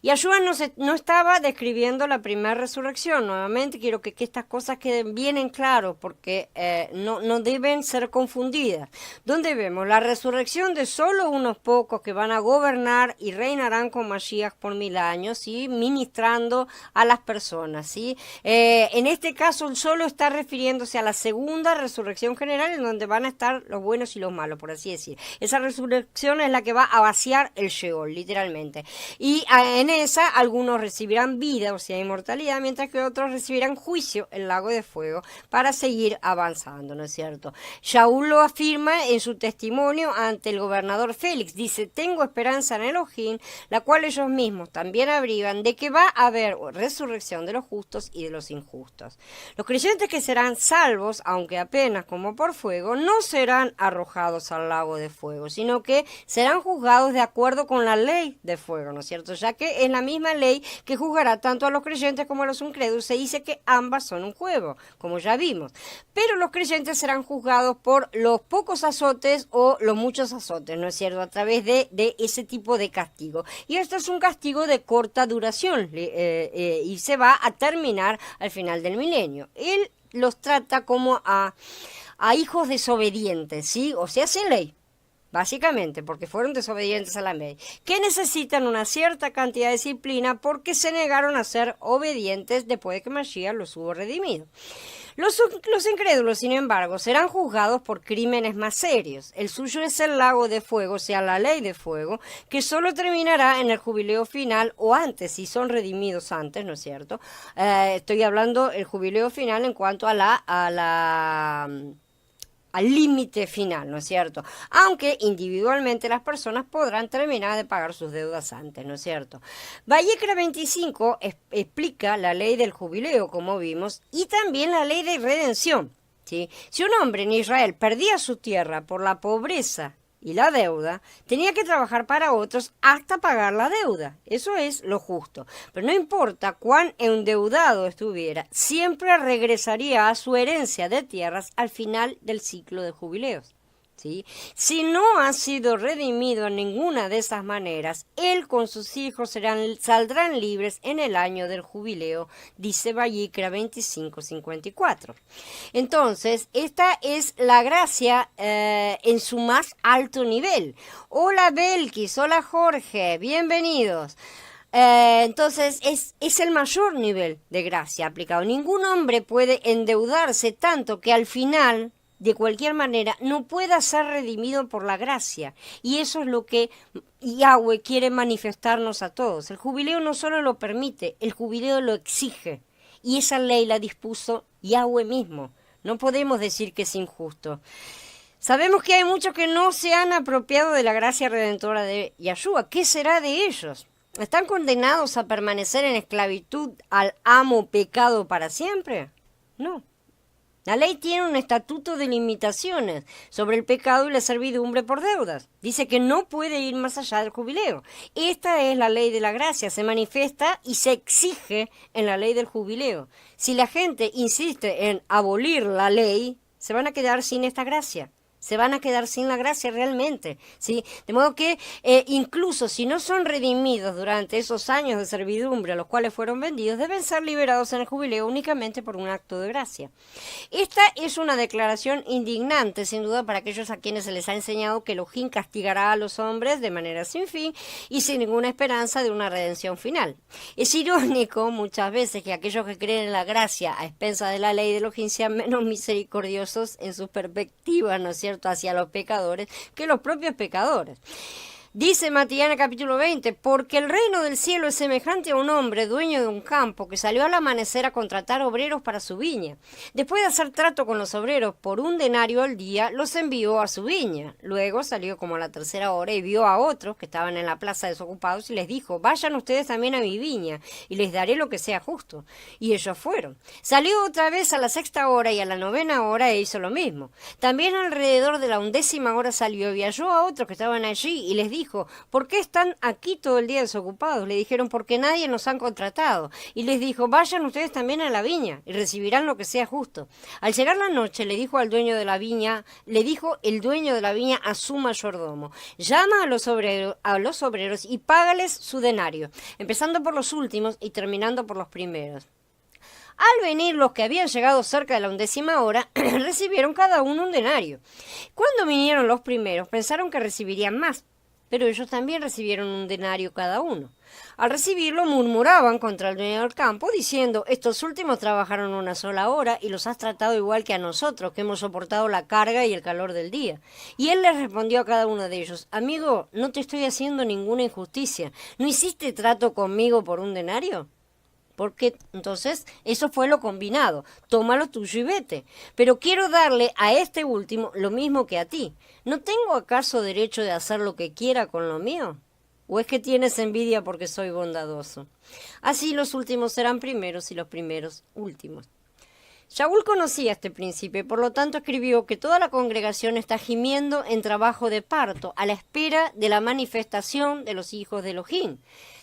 Speaker 1: Yahshua no estaba describiendo la primera resurrección. Nuevamente quiero que estas cosas queden bien en claro, porque no deben ser confundidas. Donde vemos la resurrección de solo unos pocos que van a gobernar y reinarán con Mashiach por 1000 años, ¿sí?, ministrando a las personas, ¿sí? En este caso solo está refiriéndose a la segunda resurrección general, en donde van a estar los buenos y los malos, por así decir. Esa resurrección es la que va a vaciar el Sheol, literalmente. Y en esa algunos recibirán vida, o sea, inmortalidad, mientras que otros recibirán juicio, el lago de fuego, para seguir avanzando, ¿no es cierto? Shaul lo afirma en su testimonio ante el gobernador Félix. Dice: tengo esperanza en Elohim, la cual ellos mismos también abrigan, de que va a haber resurrección de los justos y de los injustos. Los creyentes que serán salvos, aunque apenas como por fuego, no serán arrojados al lago de fuego, sino que serán juzgados de acuerdo con la ley de fuego, ¿no es cierto? Ya que es la misma ley que juzgará tanto a los creyentes como a los incrédulos. Se dice que ambas son un juego, como ya vimos. Pero los creyentes serán juzgados por los pocos azotes o los muchos azotes, ¿no es cierto?, a través de ese tipo de castigo. Y esto es un castigo de corta duración y se va a terminar al final del milenio. Él los trata como a hijos desobedientes, ¿sí? O sea, sin ley, básicamente, porque fueron desobedientes a la ley, que necesitan una cierta cantidad de disciplina porque se negaron a ser obedientes después de que Mashiach los hubo redimido. Los incrédulos, sin embargo, serán juzgados por crímenes más serios. El suyo es el lago de fuego, o sea, la ley de fuego, que solo terminará en el jubileo final o antes, si son redimidos antes, ¿no es cierto? Estoy hablando el jubileo final en cuanto al límite final, ¿no es cierto? Aunque individualmente las personas podrán terminar de pagar sus deudas antes, ¿no es cierto? Vallecra 25 explica la ley del jubileo, como vimos, y también la ley de redención, ¿sí? Si un hombre en Israel perdía su tierra por la pobreza y la deuda, tenía que trabajar para otros hasta pagar la deuda. Eso es lo justo. Pero no importa cuán endeudado estuviera, siempre regresaría a su herencia de tierras al final del ciclo de jubileos, ¿sí? Si no ha sido redimido en ninguna de esas maneras, él con sus hijos saldrán libres en el año del jubileo, dice Vallecra 25:54. Entonces, esta es la gracia en su más alto nivel. Hola Belkis, hola Jorge, bienvenidos. Entonces es el mayor nivel de gracia aplicado. Ningún hombre puede endeudarse tanto que al final, de cualquier manera, no pueda ser redimido por la gracia. Y eso es lo que Yahweh quiere manifestarnos a todos. El jubileo no solo lo permite, el jubileo lo exige. Y esa ley la dispuso Yahweh mismo. No podemos decir que es injusto. Sabemos que hay muchos que no se han apropiado de la gracia redentora de Yahshua. ¿Qué será de ellos? ¿Están condenados a permanecer en esclavitud al amo pecado para siempre? No. La ley tiene un estatuto de limitaciones sobre el pecado y la servidumbre por deudas. Dice que no puede ir más allá del jubileo. Esta es la ley de la gracia, se manifiesta y se exige en la ley del jubileo. Si la gente insiste en abolir la ley, se van a quedar sin esta gracia. Se van a quedar sin la gracia realmente, ¿sí? De modo que incluso si no son redimidos durante esos años de servidumbre a los cuales fueron vendidos, deben ser liberados en el jubileo únicamente por un acto de gracia. Esta es una declaración indignante, sin duda, para aquellos a quienes se les ha enseñado que Elohim castigará a los hombres de manera sin fin y sin ninguna esperanza de una redención final. Es irónico muchas veces que aquellos que creen en la gracia a expensas de la ley de Elohim sean menos misericordiosos en sus perspectivas, ¿no es cierto?, hacia los pecadores que los propios pecadores. Dice Matiana capítulo 20, porque el reino del cielo es semejante a un hombre dueño de un campo que salió al amanecer a contratar obreros para su viña. Después de hacer trato con los obreros por 1 denario al día, los envió a su viña. Luego salió como a la 3:a hora y vio a otros que estaban en la plaza desocupados y les dijo, vayan ustedes también a mi viña y les daré lo que sea justo. Y ellos fueron. Salió otra vez a la 6:a hora y a la 9:a hora e hizo lo mismo. También alrededor de la 11:a hora salió y halló a otros que estaban allí y les dijo, ¿por qué están aquí todo el día desocupados? Le dijeron, porque nadie nos han contratado. Y les dijo, vayan ustedes también a la viña y recibirán lo que sea justo. Al llegar la noche le dijo el dueño de la viña a su mayordomo, llama a los obreros y págales su denario, empezando por los últimos y terminando por los primeros. Al venir los que habían llegado cerca de la 11:a hora, recibieron cada uno 1 denario. Cuando vinieron los primeros, pensaron que recibirían más, pero ellos también recibieron 1 denario cada uno. Al recibirlo murmuraban contra el dueño del campo, diciendo, estos últimos trabajaron 1 sola hora y los has tratado igual que a nosotros, que hemos soportado la carga y el calor del día. Y él les respondió a cada uno de ellos, amigo, no te estoy haciendo ninguna injusticia. ¿No hiciste trato conmigo por 1 denario? Porque entonces eso fue lo combinado, toma lo tuyo y vete. Pero quiero darle a este último lo mismo que a ti. ¿No tengo acaso derecho de hacer lo que quiera con lo mío? ¿O es que tienes envidia porque soy bondadoso? Así los últimos serán primeros y los primeros últimos. Shaul conocía este principio y por lo tanto escribió que toda la congregación está gimiendo en trabajo de parto a la espera de la manifestación de los hijos de Elohim.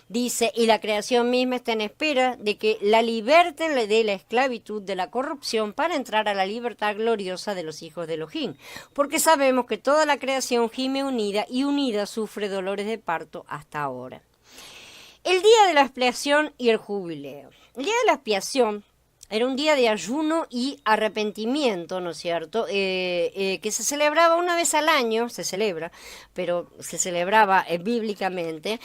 Speaker 1: Dice, y la creación misma está en espera de que la liberten de la esclavitud de la corrupción para entrar a la libertad gloriosa de los hijos de Elohim, porque sabemos que toda la creación gime unida y unida sufre dolores de parto hasta ahora. El día de la expiación y el jubileo. El día de la expiación era un día de ayuno y arrepentimiento, ¿no es cierto? Que se celebraba una vez al año, se celebra, pero se celebraba bíblicamente,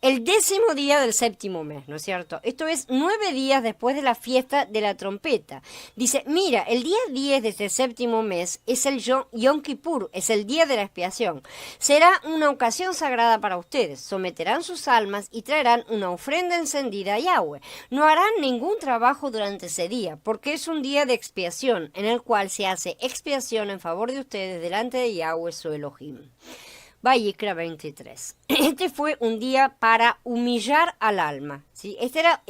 Speaker 1: el 10º día del 7º mes, ¿no es cierto? Esto es 9 días después de la fiesta de la trompeta. Dice, mira, el día 10 de este 7º mes es el Yom Kippur, es el día de la expiación. Será una ocasión sagrada para ustedes. Someterán sus almas y traerán una ofrenda encendida a Yahweh. No harán ningún trabajo durante ese día, porque es un día de expiación, en el cual se hace expiación en favor de ustedes delante de Yahweh su Elohim. Vayikra 23. Este fue un día para humillar al alma, ¿sí? Este era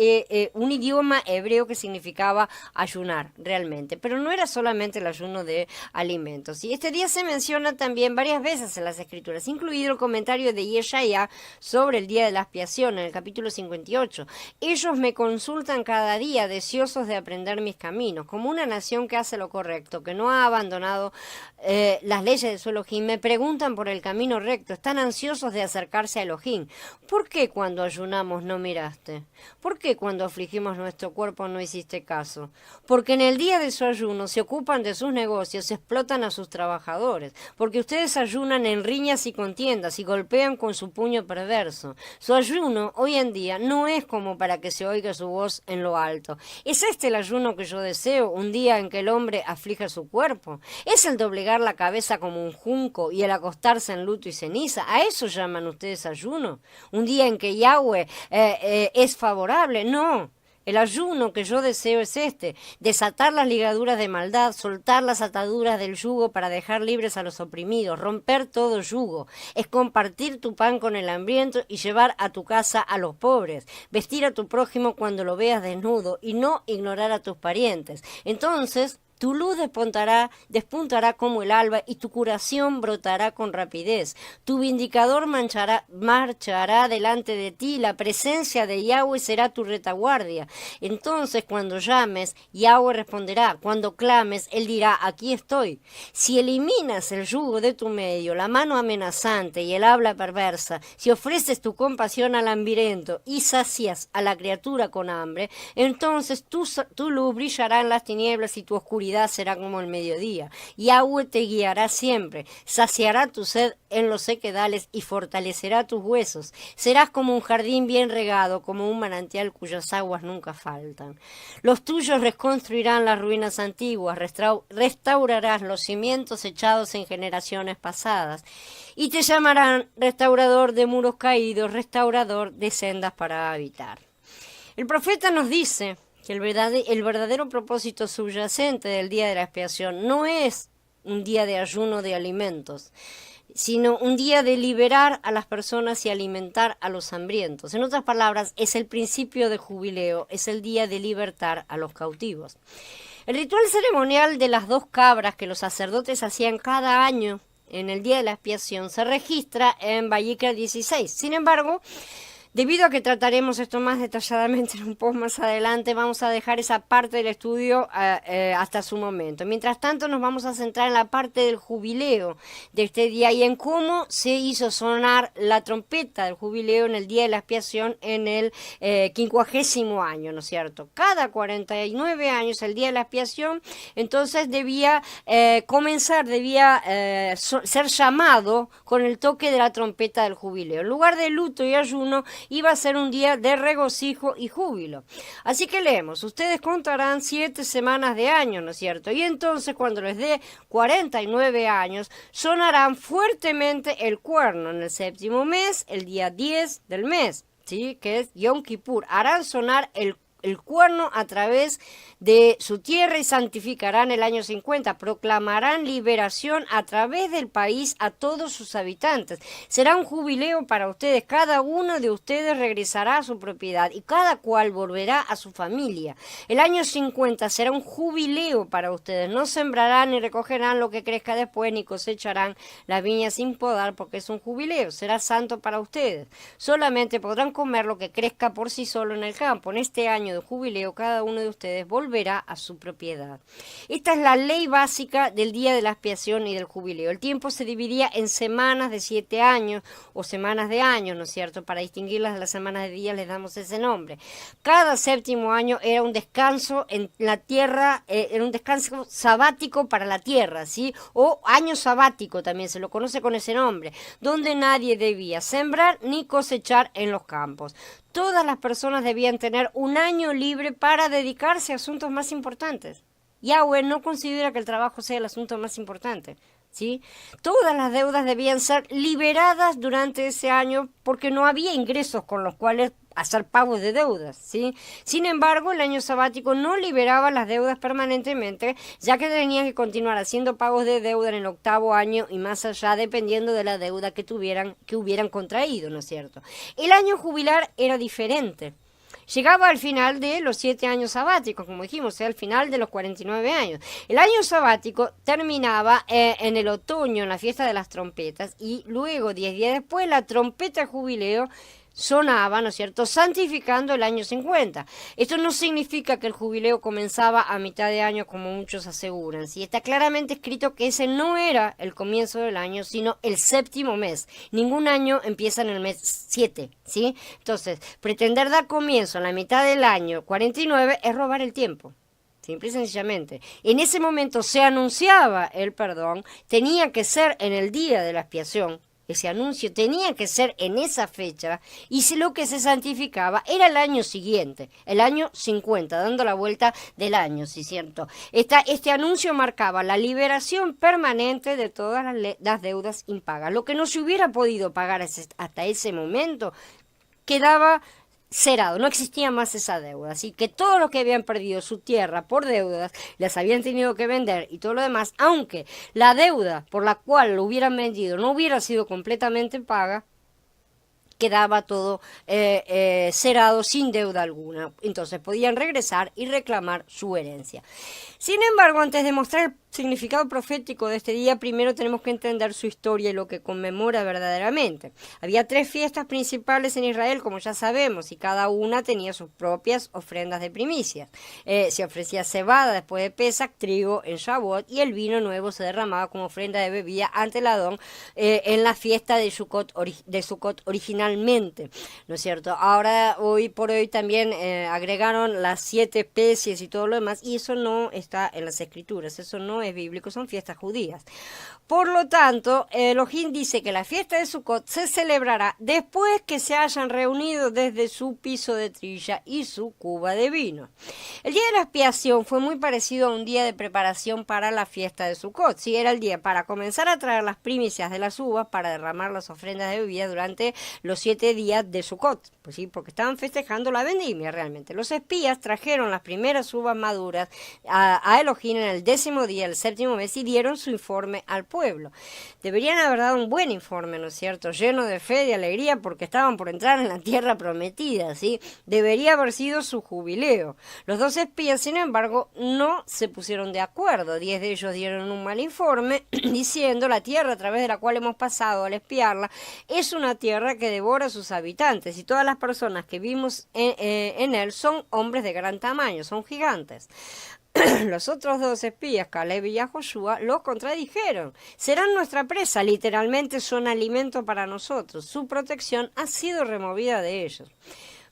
Speaker 1: un idioma hebreo que significaba ayunar, realmente, pero no era solamente el ayuno de alimentos, ¿sí? Este día se menciona también varias veces en las Escrituras, incluido el comentario de Yeshaya sobre el día de la expiación, en el capítulo 58. Ellos me consultan cada día, deseosos de aprender mis caminos, como una nación que hace lo correcto, que no ha abandonado las leyes de su Elohim, me preguntan por el camino recto, están ansiosos de acercarse a Elohim. ¿Por qué cuando ayunamos no miraste? ¿Por qué cuando afligimos nuestro cuerpo no hiciste caso? Porque en el día de su ayuno se ocupan de sus negocios, explotan a sus trabajadores, porque ustedes ayunan en riñas y contiendas y golpean con su puño perverso. Su ayuno hoy en día no es como para que se oiga su voz en lo alto. ¿Es este el ayuno que yo deseo, un día en que el hombre aflija su cuerpo? ¿Es el doblegar la cabeza como un junco y el acostarse en luto y ceniza? ¿A eso llaman ustedes ayuno? ¿Un día en que Yahweh es favorable? No. El ayuno que yo deseo es este, desatar las ligaduras de maldad, soltar las ataduras del yugo para dejar libres a los oprimidos, romper todo yugo, es compartir tu pan con el hambriento y llevar a tu casa a los pobres, vestir a tu prójimo cuando lo veas desnudo y no ignorar a tus parientes. Entonces tu luz despuntará como el alba y tu curación brotará con rapidez. Tu vindicador marchará delante de ti, la presencia de Yahweh será tu retaguardia. Entonces cuando llames, Yahweh responderá. Cuando clames, Él dirá, aquí estoy. Si eliminas el yugo de tu medio, la mano amenazante y el habla perversa, si ofreces tu compasión al hambriento y sacias a la criatura con hambre, entonces tu luz brillará en las tinieblas y tu oscuridad oscuridad será como el mediodía. Yahweh te guiará siempre, saciará tu sed en los sequedales y fortalecerá tus huesos. Serás como un jardín bien regado, como un manantial cuyas aguas nunca faltan. Los tuyos reconstruirán las ruinas antiguas, restaurarás los cimientos echados en generaciones pasadas, y te llamarán restaurador de muros caídos, restaurador de sendas para habitar. El profeta nos dice que el verdadero propósito subyacente del día de la expiación no es un día de ayuno de alimentos, sino un día de liberar a las personas y alimentar a los hambrientos. En otras palabras, es el principio de jubileo, es el día de libertar a los cautivos. El ritual ceremonial de las 2 cabras que los sacerdotes hacían cada año en el día de la expiación se registra en Vayikra 16. Sin embargo, debido a que trataremos esto más detalladamente un poco más adelante, vamos a dejar esa parte del estudio hasta su momento. Mientras tanto, nos vamos a centrar en la parte del jubileo de este día y en cómo se hizo sonar la trompeta del jubileo en el día de la expiación en el 50º año, ¿no es cierto? Cada 49 años, el día de la expiación, entonces debía ser llamado con el toque de la trompeta del jubileo. En lugar de luto y ayuno, iba a ser un día de regocijo y júbilo. Así que leemos, ustedes contarán 7 semanas de año, ¿no es cierto? Y entonces cuando les dé 49 años, sonarán fuertemente el cuerno en el 7º mes, el día 10 del mes, ¿sí? Que es Yom Kippur. Harán sonar el cuerno a través de su tierra y santificarán el año 50, proclamarán liberación a través del país a todos sus habitantes. Será un jubileo para ustedes, cada uno de ustedes regresará a su propiedad y cada cual volverá a su familia. El año 50 será un jubileo para ustedes, no sembrarán ni recogerán lo que crezca después, ni cosecharán las viñas sin podar, porque es un jubileo, será santo para ustedes. Solamente podrán comer lo que crezca por sí solo en el campo. En este año de jubileo, cada uno de ustedes volverá a su propiedad. Esta es la ley básica del día de la expiación y del jubileo. El tiempo se dividía en semanas de 7 años o semanas de años, ¿no es cierto? Para distinguirlas de las semanas de días les damos ese nombre. Cada 7º año era un descanso en la tierra, era un descanso sabático para la tierra, ¿sí? O año sabático también se lo conoce con ese nombre, donde nadie debía sembrar ni cosechar en los campos. Todas las personas debían tener un año libre para dedicarse a asuntos más importantes. Yahweh no considera que el trabajo sea el asunto más importante, ¿sí? Todas las deudas debían ser liberadas durante ese año porque no había ingresos con los cuales hacer pagos de deudas, ¿sí? Sin embargo, el año sabático no liberaba las deudas permanentemente, ya que tenían que continuar haciendo pagos de deuda en el 8º año y más allá, dependiendo de la deuda que hubieran contraído, ¿no es cierto? El año jubilar era diferente. Llegaba al final de los 7 años sabáticos, como dijimos, o sea, al final de los 49 años. El año sabático terminaba en el otoño, en la fiesta de las trompetas, y luego, 10 días después, la trompeta de jubileo sonaba, ¿no es cierto?, santificando el año 50. Esto no significa que el jubileo comenzaba a mitad de año, como muchos aseguran. ¿Sí? Está claramente escrito que ese no era el comienzo del año, sino el 7º mes. Ningún año empieza en el mes 7, ¿sí? Entonces, pretender dar comienzo en la mitad del año 49 es robar el tiempo. Simple y sencillamente. En ese momento se anunciaba el perdón, tenía que ser en el día de la expiación. Ese anuncio tenía que ser en esa fecha y si lo que se santificaba era el año siguiente, el año 50, dando la vuelta del año, ¿sí es cierto? Este anuncio marcaba la liberación permanente de todas las deudas impagas. Lo que no se hubiera podido pagar hasta ese momento quedaba cerrado, no existía más esa deuda, así que todos los que habían perdido su tierra por deudas, las habían tenido que vender y todo lo demás, aunque la deuda por la cual lo hubieran vendido no hubiera sido completamente paga, quedaba todo cerrado sin deuda alguna. Entonces podían regresar y reclamar su herencia. Sin embargo, antes de mostrar el significado profético de este día, primero tenemos que entender su historia y lo que conmemora verdaderamente. Había 3 fiestas principales en Israel, como ya sabemos, y cada una tenía sus propias ofrendas de primicias. Se ofrecía cebada después de Pesach, trigo en Shavuot, y el vino nuevo se derramaba como ofrenda de bebida ante el Adón en la fiesta de Sukkot original originalmente, ¿no es cierto? Ahora, hoy por hoy también agregaron las 7 especies y todo lo demás, y eso no está en las escrituras, eso no es bíblico, son fiestas judías. Por lo tanto, Elohim dice que la fiesta de Sukkot se celebrará después que se hayan reunido desde su piso de trilla y su cuba de vino. El día de la expiación fue muy parecido a un día de preparación para la fiesta de Sukkot. Sí, era el día para comenzar a traer las primicias de las uvas para derramar las ofrendas de bebida durante los 7 días de Sukkot. Pues sí, porque estaban festejando la vendimia realmente. Los espías trajeron las primeras uvas maduras a Elohim en el 10º día, el 7º mes, y dieron su informe al pueblo. Deberían haber dado un buen informe, ¿no es cierto? Lleno de fe y de alegría porque estaban por entrar en la tierra prometida, ¿sí? Debería haber sido su jubileo. Los 2 espías, sin embargo, no se pusieron de acuerdo. 10 de ellos dieron un mal informe diciendo: la tierra a través de la cual hemos pasado al espiarla es una tierra que devora a sus habitantes y todas las personas que vimos en él son hombres de gran tamaño, son gigantes. Los otros 2 espías, Caleb y Joshua, los contradijeron. Serán nuestra presa, literalmente son alimento para nosotros. Su protección ha sido removida de ellos.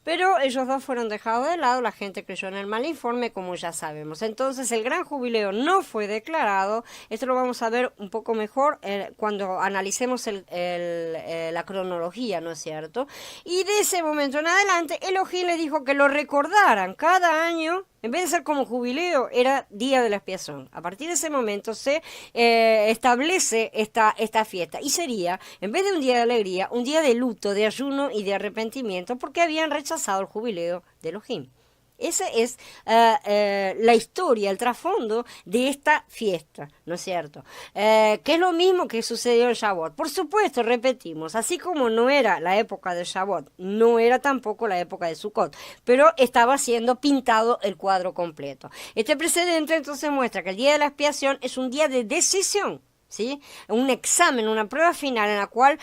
Speaker 1: Pero ellos 2 fueron dejados de lado, la gente creyó en el mal informe, como ya sabemos. Entonces el gran jubileo no fue declarado. Esto lo vamos a ver un poco mejor cuando analicemos la cronología, ¿no es cierto? Y de ese momento en adelante, Elohim les dijo que lo recordaran cada año. En vez de ser como jubileo, era día de la expiación. A partir de ese momento se establece esta fiesta. Y sería, en vez de un día de alegría, un día de luto, de ayuno y de arrepentimiento, porque habían rechazado el jubileo de Elohim. Esa es la historia, el trasfondo de esta fiesta, ¿no es cierto? Que es lo mismo que sucedió en Shavuot. Por supuesto, repetimos, así como no era la época de Shavuot, no era tampoco la época de Sukkot, pero estaba siendo pintado el cuadro completo. Este precedente entonces muestra que el día de la expiación es un día de decisión, ¿sí? Un examen, una prueba final en la cual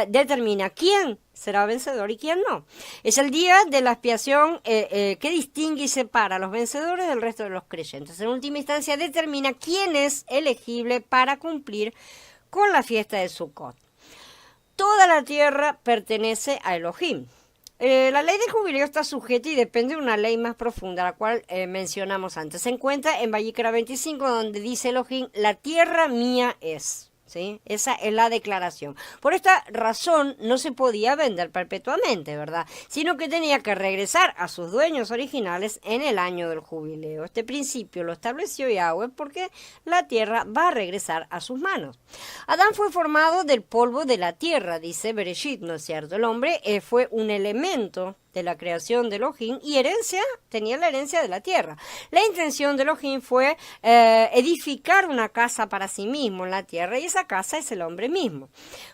Speaker 1: determina quién será vencedor y quién no. Es el día de la expiación que distingue y separa a los vencedores del resto de los creyentes. En última instancia determina quién es elegible para cumplir con la fiesta de Sukkot. Toda la tierra pertenece a Elohim. La ley del jubileo está sujeta y depende de una ley más profunda, la cual mencionamos antes. Se encuentra en Vayikra 25, donde dice Elohim: la tierra mía es. ¿Sí? Esa es la declaración. Por esta razón no se podía vender perpetuamente, ¿verdad? Sino que tenía que regresar a sus dueños originales en el año del jubileo. Este principio lo estableció Yahweh porque la tierra va a regresar a sus manos. Adán fue formado del polvo de la tierra, dice Bereshit, ¿no es cierto? El hombre fue un elemento de la creación de Elohim y tenía la herencia de la tierra. La intención de Elohim fue edificar una casa para sí mismo en la tierra, y esa casa es el hombre mismo.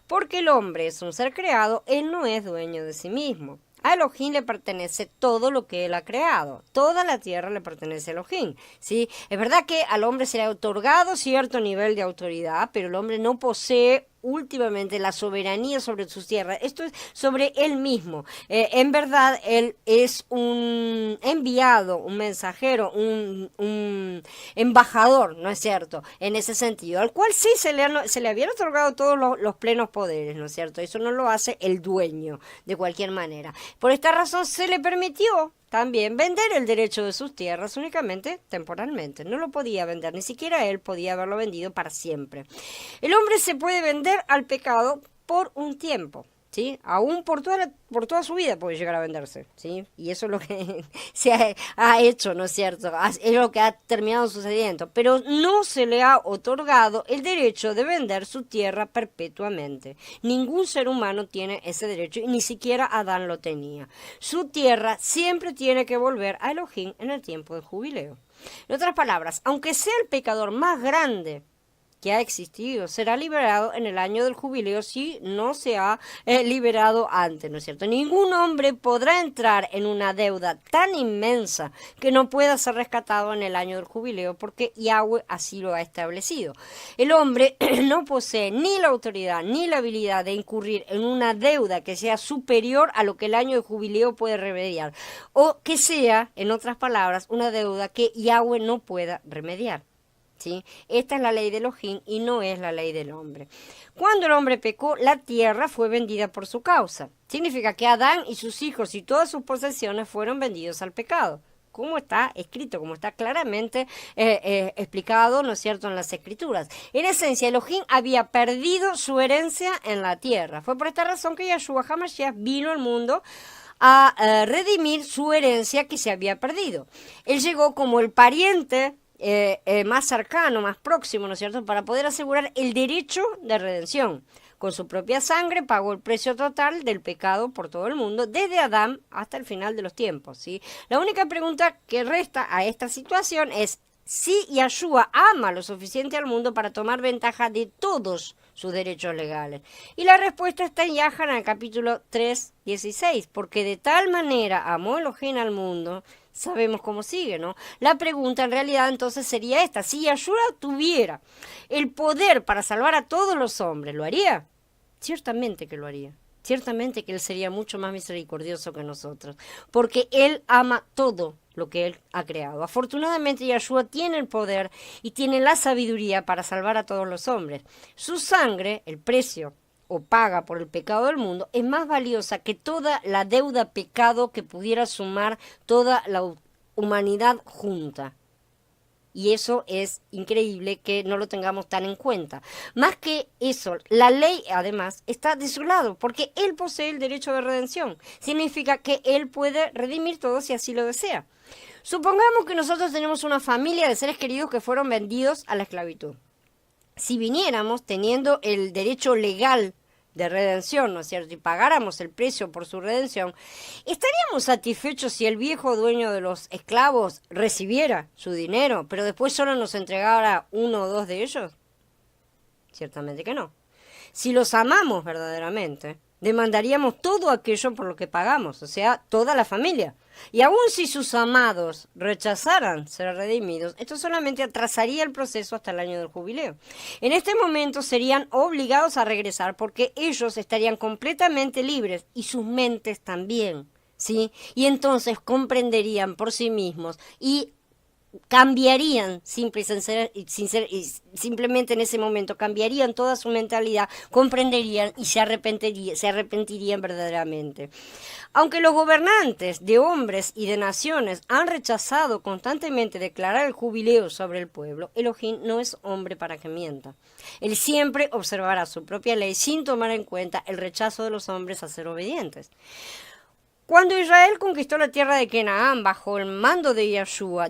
Speaker 1: Porque el hombre es un ser creado, él no es dueño de sí mismo. A Elohim le pertenece todo lo que él ha creado. Toda la tierra le pertenece a Elohim, ¿sí? Es verdad que al hombre se le ha otorgado cierto nivel de autoridad, pero el hombre no posee últimamente la soberanía sobre sus tierras. Esto es sobre él mismo. En verdad, él es un enviado, un mensajero, un embajador, ¿no es cierto? En ese sentido, al cual sí se le habían otorgado todos los plenos poderes, ¿no es cierto? Eso no lo hace el dueño, de cualquier manera. Por esta razón se le permitió también vender el derecho de sus tierras únicamente temporalmente. No lo podía vender, ni siquiera él podía haberlo vendido para siempre. El hombre se puede vender al pecado por un tiempo, ¿sí? Aún por toda su vida puede llegar a venderse, ¿sí? Y eso es lo que se ha hecho, ¿no es cierto? Es lo que ha terminado sucediendo. Pero no se le ha otorgado el derecho de vender su tierra perpetuamente. Ningún ser humano tiene ese derecho, y ni siquiera Adán lo tenía. Su tierra siempre tiene que volver a Elohim en el tiempo del jubileo. En otras palabras, aunque sea el pecador más grande que ha existido, será liberado en el año del jubileo si no se ha liberado antes, ¿no es cierto? Ningún hombre podrá entrar en una deuda tan inmensa que no pueda ser rescatado en el año del jubileo, porque Yahweh así lo ha establecido. El hombre no posee ni la autoridad ni la habilidad de incurrir en una deuda que sea superior a lo que el año de jubileo puede remediar, o que sea, en otras palabras, una deuda que Yahweh no pueda remediar. ¿sí? Esta es la ley de Elohim y no es la ley del hombre. Cuando el hombre pecó, la tierra fue vendida por su causa. Significa que Adán y sus hijos y todas sus posesiones fueron vendidos al pecado. Como está escrito, como está claramente explicado, ¿no es cierto?, en las Escrituras. En esencia, Elohim había perdido su herencia en la tierra. Fue por esta razón que Yahshua HaMashiach vino al mundo a redimir su herencia que se había perdido. Él llegó como el pariente más cercano, más próximo, ¿no es cierto?, para poder asegurar el derecho de redención. Con su propia sangre pagó el precio total del pecado por todo el mundo, desde Adán hasta el final de los tiempos, ¿sí? La única pregunta que resta a esta situación es si Yahshua ama lo suficiente al mundo para tomar ventaja de todos sus derechos legales. Y la respuesta está en Yahar en el capítulo 3:16, porque de tal manera amó Elohim al mundo. Sabemos cómo sigue, ¿no? La pregunta en realidad entonces sería esta: si Yahshua tuviera el poder para salvar a todos los hombres, ¿lo haría? Ciertamente que lo haría. Ciertamente que Él sería mucho más misericordioso que nosotros, porque Él ama todo lo que Él ha creado. Afortunadamente, Yahshua tiene el poder y tiene la sabiduría para salvar a todos los hombres. Su sangre, el precio o paga por el pecado del mundo, es más valiosa que toda la deuda pecado que pudiera sumar toda la humanidad junta. Y eso es increíble que no lo tengamos tan en cuenta. Más que eso, la ley además está de su lado, porque Él posee el derecho de redención. Significa que Él puede redimir todo si así lo desea. Supongamos que nosotros tenemos una familia de seres queridos que fueron vendidos a la esclavitud. Si viniéramos teniendo el derecho legal de redención, ¿no es cierto?, y pagáramos el precio por su redención, ¿estaríamos satisfechos si el viejo dueño de los esclavos recibiera su dinero, pero después solo nos entregara uno o dos de ellos? Ciertamente que no. Si los amamos verdaderamente, demandaríamos todo aquello por lo que pagamos, o sea, toda la familia. Y aun si sus amados rechazaran ser redimidos, esto solamente atrasaría el proceso hasta el año del jubileo. En este momento serían obligados a regresar porque ellos estarían completamente libres y sus mentes también, ¿sí? Y entonces comprenderían por sí mismos y cambiarían simplemente en ese momento, cambiarían toda su mentalidad, comprenderían y se arrepentirían verdaderamente. Aunque los gobernantes de hombres y de naciones han rechazado constantemente declarar el jubileo sobre el pueblo, Elohim no es hombre para que mienta. Él siempre observará su propia ley sin tomar en cuenta el rechazo de los hombres a ser obedientes. Cuando Israel conquistó la tierra de Canaán bajo el mando de Yahoshua,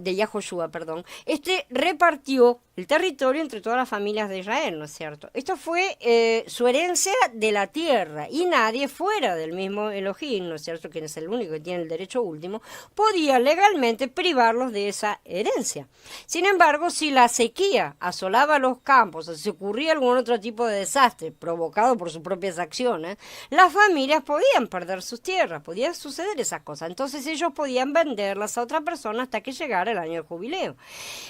Speaker 1: este repartió el territorio entre todas las familias de Israel, ¿no es cierto? Esto fue su herencia de la tierra, y nadie fuera del mismo Elohim, ¿no es cierto?, quien es el único que tiene el derecho último, podía legalmente privarlos de esa herencia. Sin embargo, si la sequía asolaba los campos o si ocurría algún otro tipo de desastre provocado por sus propias acciones, las familias podían perder sus tierras, podían suceder esas cosas. Entonces ellos podían venderlas a otra persona hasta que llegara el año del jubileo.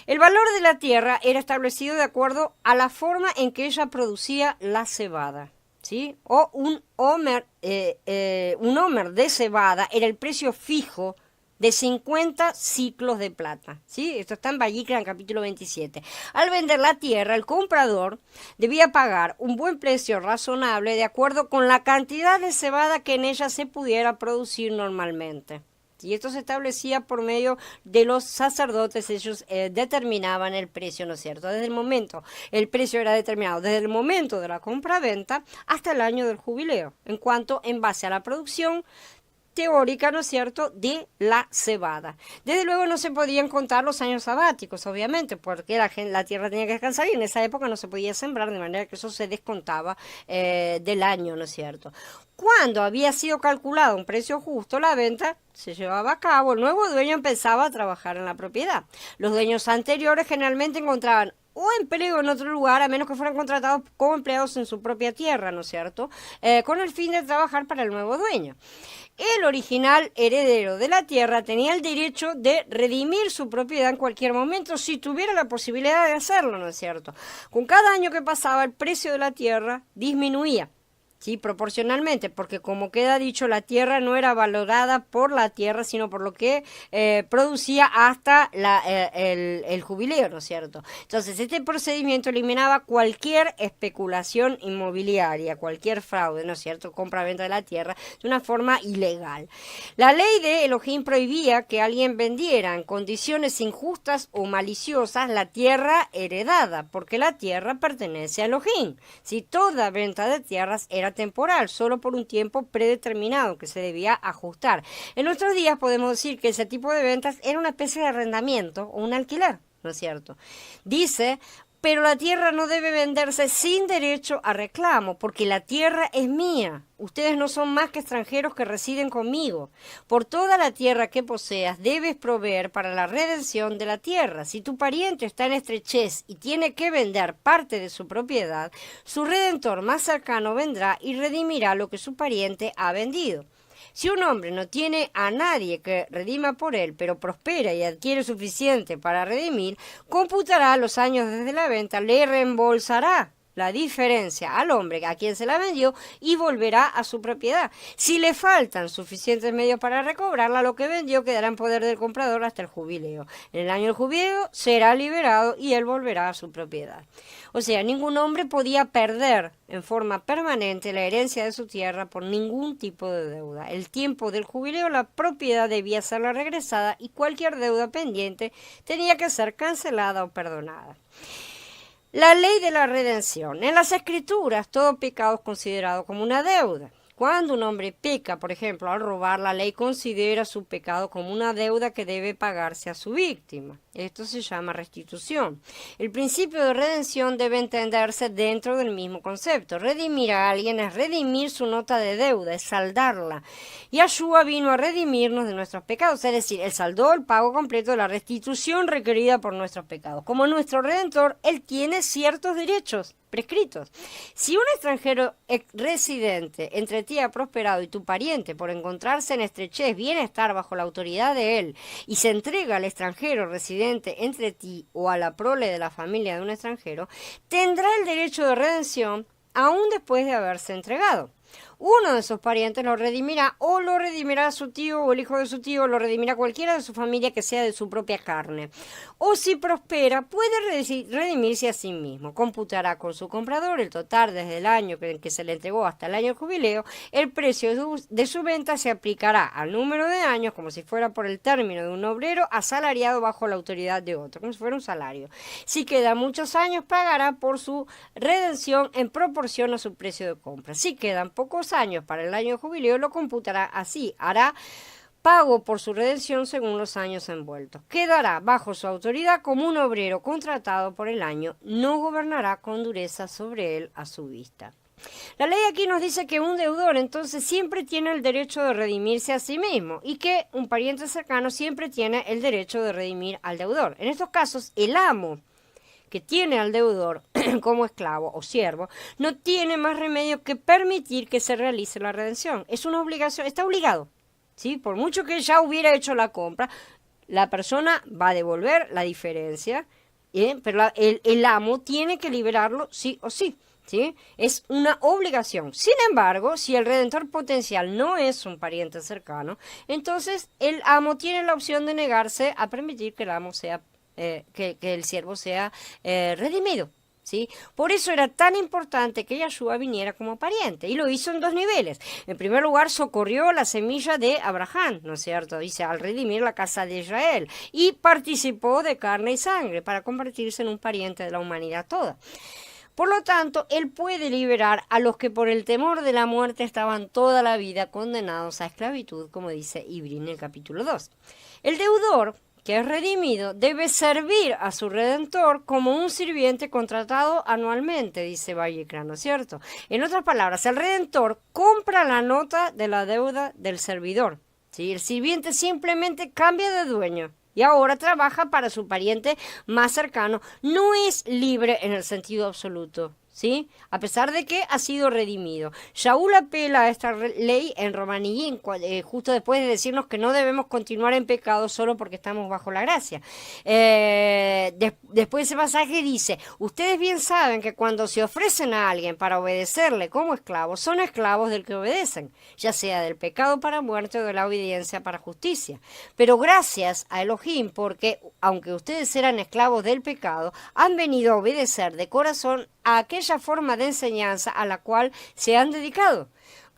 Speaker 1: El valor de la tierra era establecido de acuerdo a la forma en que ella producía la cebada, ¿sí? O un homer de cebada era el precio fijo de 50 ciclos de plata, ¿sí? Esto está en Vayikra, en capítulo 27. Al vender la tierra, el comprador debía pagar un buen precio razonable de acuerdo con la cantidad de cebada que en ella se pudiera producir normalmente. Y esto se establecía por medio de los sacerdotes. Ellos determinaban el precio, ¿no es cierto? El precio era determinado desde el momento de la compra-venta hasta el año del jubileo, en base a la producción teórica, ¿no es cierto?, de la cebada. Desde luego no se podían contar los años sabáticos, obviamente, porque la tierra tenía que descansar y en esa época no se podía sembrar, de manera que eso se descontaba del año, ¿no es cierto? Cuando había sido calculado un precio justo, la venta se llevaba a cabo, el nuevo dueño empezaba a trabajar en la propiedad. Los dueños anteriores generalmente encontraban o empleo en otro lugar, a menos que fueran contratados como empleados en su propia tierra, ¿no es cierto?, con el fin de trabajar para el nuevo dueño. El original heredero de la tierra tenía el derecho de redimir su propiedad en cualquier momento si tuviera la posibilidad de hacerlo, ¿no es cierto? Con cada año que pasaba, el precio de la tierra disminuía. ¿sí? Proporcionalmente, porque como queda dicho, la tierra no era valorada por la tierra, sino por lo que producía hasta el jubileo, ¿no es cierto? Entonces, este procedimiento eliminaba cualquier especulación inmobiliaria, cualquier fraude, ¿no es cierto? Compra-venta de la tierra de una forma ilegal. La ley de Elohim prohibía que alguien vendiera en condiciones injustas o maliciosas la tierra heredada, porque la tierra pertenece a Elohim. Si toda venta de tierras era temporal, solo por un tiempo predeterminado que se debía ajustar. En nuestros días podemos decir que ese tipo de ventas era una especie de arrendamiento o un alquiler, ¿no es cierto? Dice, pero la tierra no debe venderse sin derecho a reclamo, porque la tierra es mía. Ustedes no son más que extranjeros que residen conmigo. Por toda la tierra que poseas, debes proveer para la redención de la tierra. Si tu pariente está en estrechez y tiene que vender parte de su propiedad, su redentor más cercano vendrá y redimirá lo que su pariente ha vendido. Si un hombre no tiene a nadie que redima por él, pero prospera y adquiere suficiente para redimir, computará los años desde la venta, le reembolsará la diferencia al hombre a quien se la vendió y volverá a su propiedad. Si le faltan suficientes medios para recobrarla, lo que vendió quedará en poder del comprador hasta el jubileo. En el año del jubileo será liberado y él volverá a su propiedad. O sea, ningún hombre podía perder en forma permanente la herencia de su tierra por ningún tipo de deuda. El tiempo del jubileo, la propiedad debía serle regresada y cualquier deuda pendiente tenía que ser cancelada o perdonada. La ley de la redención. En las Escrituras, todo pecado es considerado como una deuda. Cuando un hombre peca, por ejemplo, al robar, la ley considera su pecado como una deuda que debe pagarse a su víctima. Esto se llama restitución. El principio de redención debe entenderse dentro del mismo concepto. Redimir a alguien es redimir su nota de deuda, es saldarla. Yahshua vino a redimirnos de nuestros pecados, es decir, Él saldó el pago completo de la restitución requerida por nuestros pecados. Como nuestro Redentor, Él tiene ciertos derechos prescritos. Si un extranjero residente entre ti ha prosperado y tu pariente, por encontrarse en estrechez, viene a estar bajo la autoridad de él y se entrega al extranjero residente entre ti o a la prole de la familia de un extranjero, tendrá el derecho de redención aún después de haberse entregado. Uno de esos parientes lo redimirá o lo redimirá su tío o el hijo de su tío, o lo redimirá cualquiera de su familia que sea de su propia carne. O si prospera, puede redimirse a sí mismo. Computará con su comprador el total desde el año en que se le entregó hasta el año del jubileo. El precio de su venta se aplicará al número de años, como si fuera por el término de un obrero asalariado bajo la autoridad de otro, como si fuera un salario. Si quedan muchos años, pagará por su redención en proporción a su precio de compra. Si quedan pocos años para el año de jubileo, lo computará así, hará pago por su redención según los años envueltos. Quedará bajo su autoridad como un obrero contratado por el año, no gobernará con dureza sobre él a su vista. La ley aquí nos dice que un deudor entonces siempre tiene el derecho de redimirse a sí mismo y que un pariente cercano siempre tiene el derecho de redimir al deudor. En estos casos, el amo que tiene al deudor como esclavo o siervo, no tiene más remedio que permitir que se realice la redención. Es una obligación, está obligado, ¿sí? Por mucho que ya hubiera hecho la compra, la persona va a devolver la diferencia, pero el amo tiene que liberarlo sí o sí. ¿Sí? Es una obligación. Sin embargo, si el redentor potencial no es un pariente cercano, entonces el amo tiene la opción de negarse a permitir que el amo sea que el siervo sea redimido, ¿sí? Por eso era tan importante que Yahshua viniera como pariente, y lo hizo en dos niveles. En primer lugar, socorrió la semilla de Abraham, ¿no es cierto? Dice, al redimir la casa de Israel, y participó de carne y sangre para convertirse en un pariente de la humanidad toda. Por lo tanto, él puede liberar a los que por el temor de la muerte estaban toda la vida condenados a esclavitud, como dice Ibrí en el capítulo 2. El deudor que es redimido, debe servir a su redentor como un sirviente contratado anualmente, dice Vallecra, ¿no es cierto? En otras palabras, el redentor compra la nota de la deuda del servidor, ¿sí? El sirviente simplemente cambia de dueño y ahora trabaja para su pariente más cercano. No es libre en el sentido absoluto, ¿sí? A pesar de que ha sido redimido. Shaul apela a esta ley en Romanillín, justo después de decirnos que no debemos continuar en pecado solo porque estamos bajo la gracia. Después ese pasaje dice, ustedes bien saben que cuando se ofrecen a alguien para obedecerle como esclavos, son esclavos del que obedecen, ya sea del pecado para muerte o de la obediencia para justicia. Pero gracias a Elohim, porque aunque ustedes eran esclavos del pecado, han venido a obedecer de corazón a aquella forma de enseñanza a la cual se han dedicado.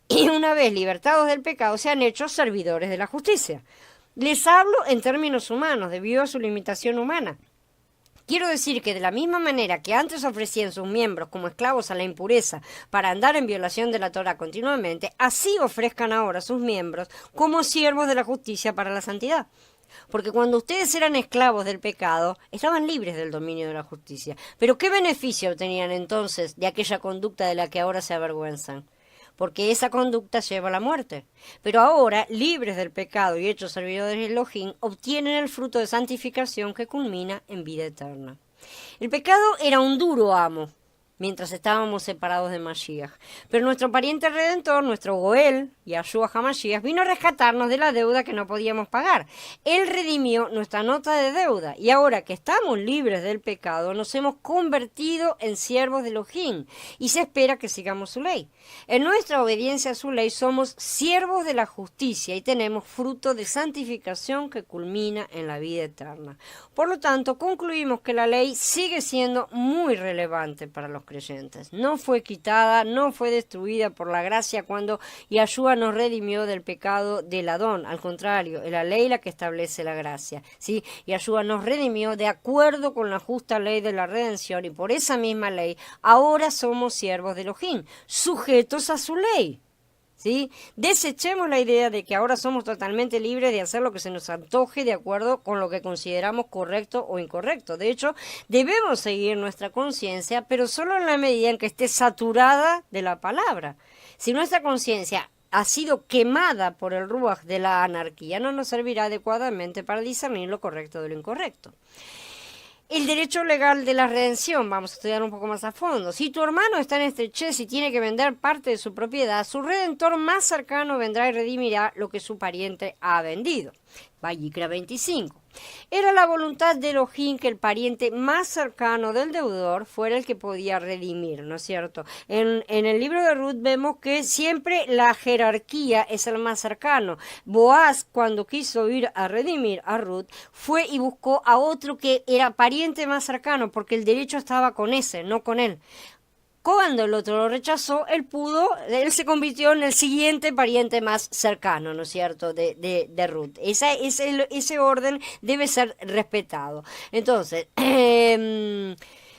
Speaker 1: Y una vez libertados del pecado, se han hecho servidores de la justicia. Les hablo en términos humanos, debido a su limitación humana. Quiero decir que de la misma manera que antes ofrecían sus miembros como esclavos a la impureza para andar en violación de la Torá continuamente, así ofrezcan ahora sus miembros como siervos de la justicia para la santidad. Porque cuando ustedes eran esclavos del pecado, estaban libres del dominio de la justicia. Pero ¿qué beneficio obtenían entonces de aquella conducta de la que ahora se avergüenzan? Porque esa conducta lleva a la muerte. Pero ahora, libres del pecado y hechos servidores de Elohim, obtienen el fruto de santificación que culmina en vida eterna. El pecado era un duro amo mientras estábamos separados de Mashiach. Pero nuestro pariente redentor, nuestro Goel, Yahshua HaMashiach, vino a rescatarnos de la deuda que no podíamos pagar. Él redimió nuestra nota de deuda y ahora que estamos libres del pecado, nos hemos convertido en siervos de Elohim y se espera que sigamos su ley. En nuestra obediencia a su ley somos siervos de la justicia y tenemos fruto de santificación que culmina en la vida eterna. Por lo tanto, concluimos que la ley sigue siendo muy relevante para los creyentes. No fue quitada, no fue destruida por la gracia cuando Yahshua nos redimió del pecado del Adón. Al contrario, es la ley la que establece la gracia, ¿sí? Yahshua nos redimió de acuerdo con la justa ley de la redención y por esa misma ley ahora somos siervos de Elohim, sujetos a su ley. ¿Sí? Desechemos la idea de que ahora somos totalmente libres de hacer lo que se nos antoje de acuerdo con lo que consideramos correcto o incorrecto. De hecho, debemos seguir nuestra conciencia, pero solo en la medida en que esté saturada de la palabra. Si nuestra conciencia ha sido quemada por el ruaj de la anarquía, no nos servirá adecuadamente para discernir lo correcto de lo incorrecto. El derecho legal de la redención, vamos a estudiar un poco más a fondo. Si tu hermano está en estrechez y tiene que vender parte de su propiedad, su redentor más cercano vendrá y redimirá lo que su pariente ha vendido. Vayikra 25. Era la voluntad de Elohim que el pariente más cercano del deudor fuera el que podía redimir, ¿no es cierto? En el libro de Ruth vemos que siempre la jerarquía es el más cercano. Boaz, cuando quiso ir a redimir a Ruth, fue y buscó a otro que era pariente más cercano, porque el derecho estaba con ese, no con él. Cuando el otro lo rechazó, él se convirtió en el siguiente pariente más cercano, ¿no es cierto?, de Ruth. Ese orden debe ser respetado. Entonces,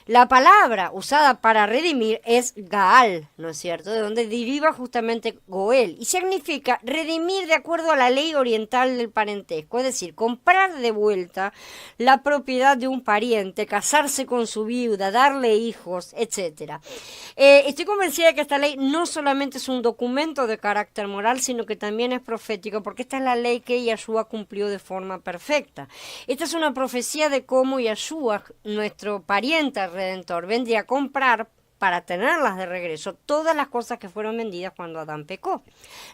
Speaker 1: la palabra usada para redimir es Gaal, ¿no es cierto?, de donde deriva justamente Goel, y significa redimir de acuerdo a la ley oriental del parentesco, es decir, comprar de vuelta la propiedad de un pariente, casarse con su viuda, darle hijos, etc. Estoy convencida de que esta ley no solamente es un documento de carácter moral, sino que también es profético, porque esta es la ley que Yahshua cumplió de forma perfecta. Esta es una profecía de cómo Yahshua, nuestro pariente redentor, vendría a comprar para tenerlas de regreso todas las cosas que fueron vendidas cuando Adán pecó.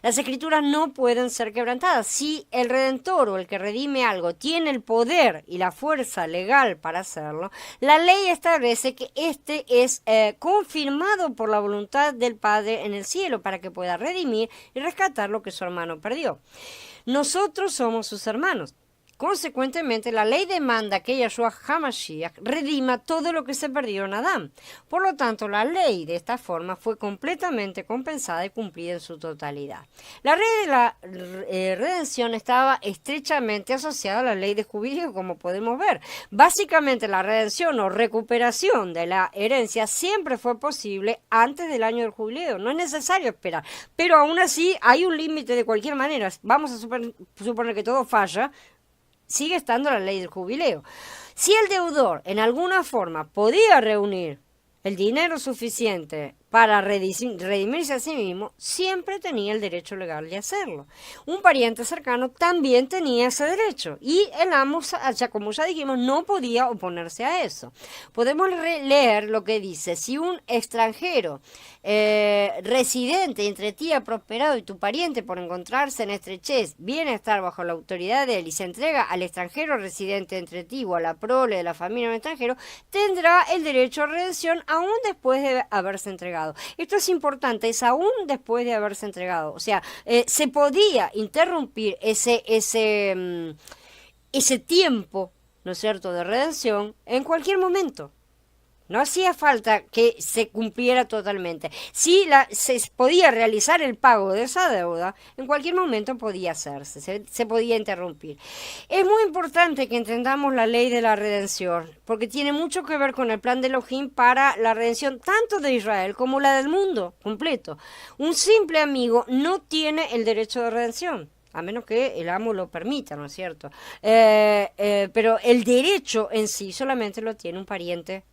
Speaker 1: Las escrituras no pueden ser quebrantadas. Si el redentor o el que redime algo tiene el poder y la fuerza legal para hacerlo, la ley establece que este es confirmado por la voluntad del Padre en el cielo para que pueda redimir y rescatar lo que su hermano perdió. Nosotros somos sus hermanos. Consecuentemente, la ley demanda que Yahshua HaMashiach redima todo lo que se perdió en Adán. Por lo tanto, la ley de esta forma fue completamente compensada y cumplida en su totalidad. La ley de la redención estaba estrechamente asociada a la ley de jubileo, como podemos ver. Básicamente, la redención o recuperación de la herencia siempre fue posible antes del año del jubileo. No es necesario esperar. Pero aún así, hay un límite de cualquier manera. Vamos a suponer que todo falla. Sigue estando la ley del jubileo. Si el deudor en alguna forma podía reunir el dinero suficiente para redimirse a sí mismo, siempre tenía el derecho legal de hacerlo. Un pariente cercano también tenía ese derecho y el amo, como ya dijimos, no podía oponerse a eso. Podemos leer lo que dice: si un extranjero residente entre ti ha prosperado y tu pariente por encontrarse en estrechez viene a estar bajo la autoridad de él y se entrega al extranjero residente entre ti o a la prole de la familia de un extranjero, tendrá el derecho a redención aún después de haberse entregado. Esto es importante, es aún después de haberse entregado. O sea, se podía interrumpir ese tiempo, ¿no es cierto?, de redención en cualquier momento. No hacía falta que se cumpliera totalmente. Si se podía realizar el pago de esa deuda, en cualquier momento podía hacerse, se podía interrumpir. Es muy importante que entendamos la ley de la redención, porque tiene mucho que ver con el plan de Elohim para la redención tanto de Israel como la del mundo completo. Un simple amigo no tiene el derecho de redención, a menos que el amo lo permita, ¿no es cierto? Pero el derecho en sí solamente lo tiene un pariente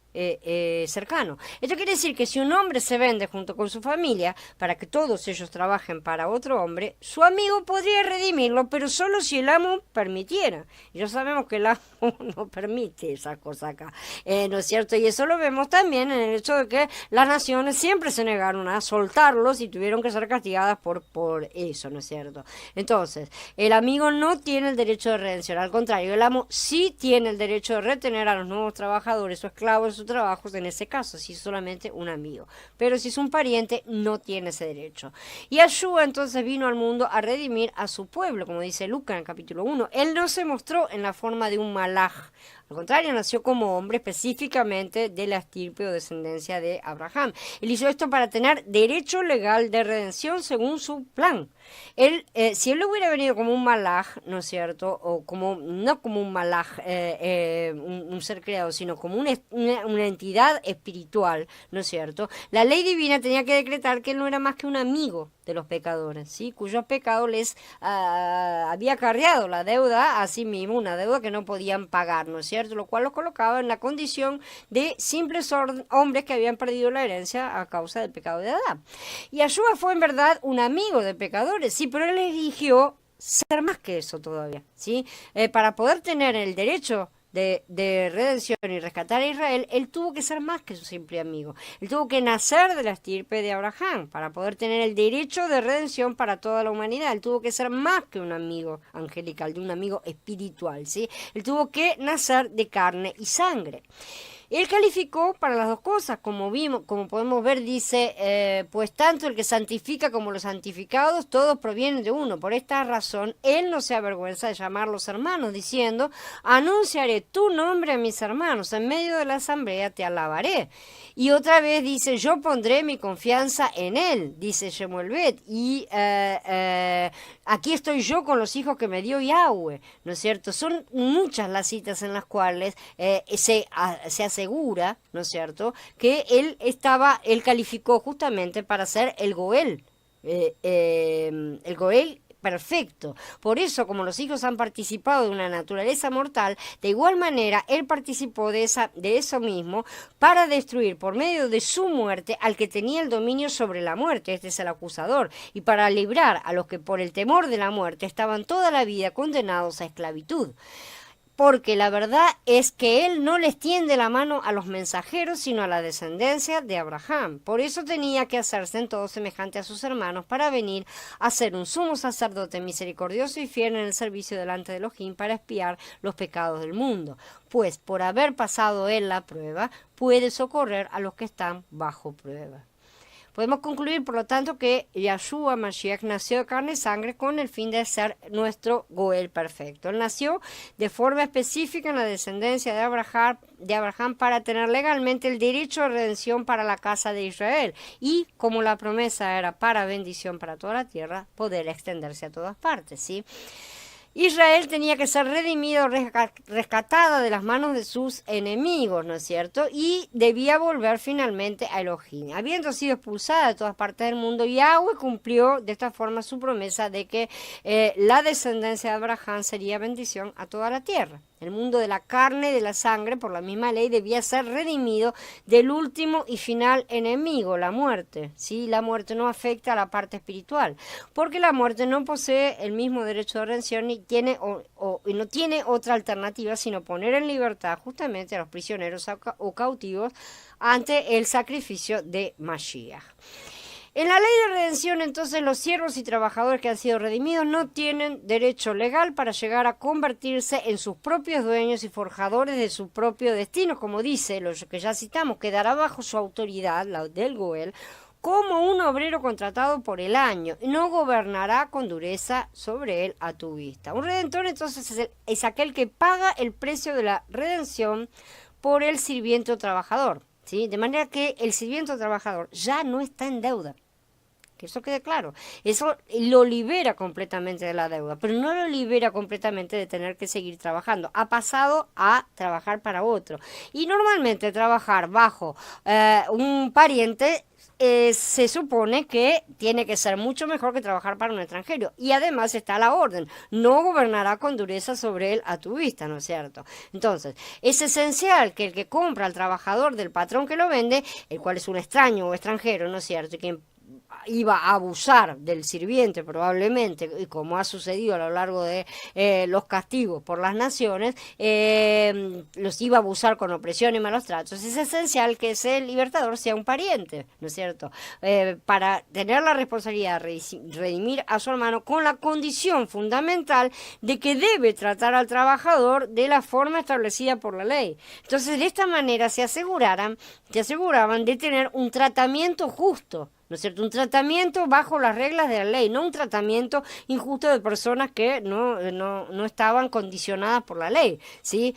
Speaker 1: cercano. Esto quiere decir que si un hombre se vende junto con su familia para que todos ellos trabajen para otro hombre, su amigo podría redimirlo, pero solo si el amo permitiera. Y ya sabemos que el amo no permite esa cosa acá, ¿no es cierto? Y eso lo vemos también en el hecho de que las naciones siempre se negaron a soltarlos y tuvieron que ser castigadas por eso, ¿no es cierto? Entonces, el amigo no tiene el derecho de redención, al contrario, el amo sí tiene el derecho de retener a los nuevos trabajadores o esclavos de su trabajo, en ese caso, si es solamente un amigo. Pero si es un pariente, no tiene ese derecho. Y Yeshua entonces vino al mundo a redimir a su pueblo, como dice Lucas en el capítulo 1. Él no se mostró en la forma de un malaj. Al contrario, nació como hombre específicamente de la estirpe o descendencia de Abraham. Él hizo esto para tener derecho legal de redención según su plan. Él, si él hubiera venido como un malaj, ¿no es cierto? O como, no como un malaj, un ser creado, sino como una entidad espiritual, ¿no es cierto? La ley divina tenía que decretar que él no era más que un amigo de los pecadores, ¿sí? Cuyos pecados les había acarreado la deuda a sí mismo, una deuda que no podían pagar, ¿no es cierto? Lo cual los colocaba en la condición de simples hombres que habían perdido la herencia a causa del pecado de Adán. Y Yeshua fue en verdad un amigo de pecadores, sí, pero él eligió ser más que eso todavía, ¿sí? Para poder tener el derecho de redención y rescatar a Israel, él tuvo que ser más que su simple amigo. Él tuvo que nacer de la estirpe de Abraham para poder tener el derecho de redención para toda la humanidad. Él tuvo que ser más que un amigo angelical, de un amigo espiritual, ¿sí? Él tuvo que nacer de carne y sangre. Él calificó para las dos cosas, como podemos ver, dice, pues tanto el que santifica como los santificados, todos provienen de uno. Por esta razón, él no se avergüenza de llamarlos hermanos, diciendo, anunciaré tu nombre a mis hermanos, en medio de la asamblea te alabaré. Y otra vez dice, yo pondré mi confianza en él, dice Shemuel Bet, y aquí estoy yo con los hijos que me dio Yahweh, ¿no es cierto? Son muchas las citas en las cuales se asegura, ¿no es cierto?, que él calificó justamente para ser el Goel perfecto. Por eso, como los hijos han participado de una naturaleza mortal, de igual manera, él participó de eso mismo para destruir por medio de su muerte al que tenía el dominio sobre la muerte, este es el acusador, y para librar a los que por el temor de la muerte estaban toda la vida condenados a esclavitud. Porque la verdad es que él no les tiende la mano a los mensajeros, sino a la descendencia de Abraham. Por eso tenía que hacerse en todo semejante a sus hermanos para venir a ser un sumo sacerdote misericordioso y fiel en el servicio delante de Elohim para expiar los pecados del mundo. Pues por haber pasado él la prueba, puede socorrer a los que están bajo prueba. Podemos concluir, por lo tanto, que Yeshua Mashiach nació de carne y sangre con el fin de ser nuestro Goel perfecto. Él nació de forma específica en la descendencia de Abraham para tener legalmente el derecho de redención para la casa de Israel. Y como la promesa era para bendición para toda la tierra, poder extenderse a todas partes, ¿sí? Israel tenía que ser redimido, rescatada de las manos de sus enemigos, ¿no es cierto? Y debía volver finalmente a Elohim. Habiendo sido expulsada de todas partes del mundo, Yahweh cumplió de esta forma su promesa de que la descendencia de Abraham sería bendición a toda la tierra. El mundo de la carne y de la sangre, por la misma ley, debía ser redimido del último y final enemigo, la muerte. ¿Sí? La muerte no afecta a la parte espiritual, porque la muerte no posee el mismo derecho de redención y y no tiene otra alternativa sino poner en libertad justamente a los prisioneros o cautivos ante el sacrificio de Mashiach. En la ley de redención, entonces, los siervos y trabajadores que han sido redimidos no tienen derecho legal para llegar a convertirse en sus propios dueños y forjadores de su propio destino, como dice lo que ya citamos, quedará bajo su autoridad, la del Goel, como un obrero contratado por el año, y no gobernará con dureza sobre él a tu vista. Un redentor, entonces, es aquel que paga el precio de la redención por el sirviente o trabajador, ¿sí? De manera que el sirviente o trabajador ya no está en deuda. Que eso quede claro. Eso lo libera completamente de la deuda, pero no lo libera completamente de tener que seguir trabajando. Ha pasado a trabajar para otro. Y normalmente trabajar bajo un pariente se supone que tiene que ser mucho mejor que trabajar para un extranjero. Y además está la orden: no gobernará con dureza sobre él a tu vista, ¿no es cierto? Entonces, es esencial que el que compra al trabajador del patrón que lo vende, el cual es un extraño o extranjero, ¿no es cierto?, y quien iba a abusar del sirviente probablemente, y como ha sucedido a lo largo de los castigos por las naciones, los iba a abusar con opresión y malos tratos. Es esencial que ese libertador sea un pariente, ¿no es cierto?, para tener la responsabilidad de redimir a su hermano, con la condición fundamental de que debe tratar al trabajador de la forma establecida por la ley. Entonces, de esta manera se aseguraban de tener un tratamiento justo, ¿no es cierto? Un tratamiento bajo las reglas de la ley, no un tratamiento injusto de personas que no estaban condicionadas por la ley, ¿sí?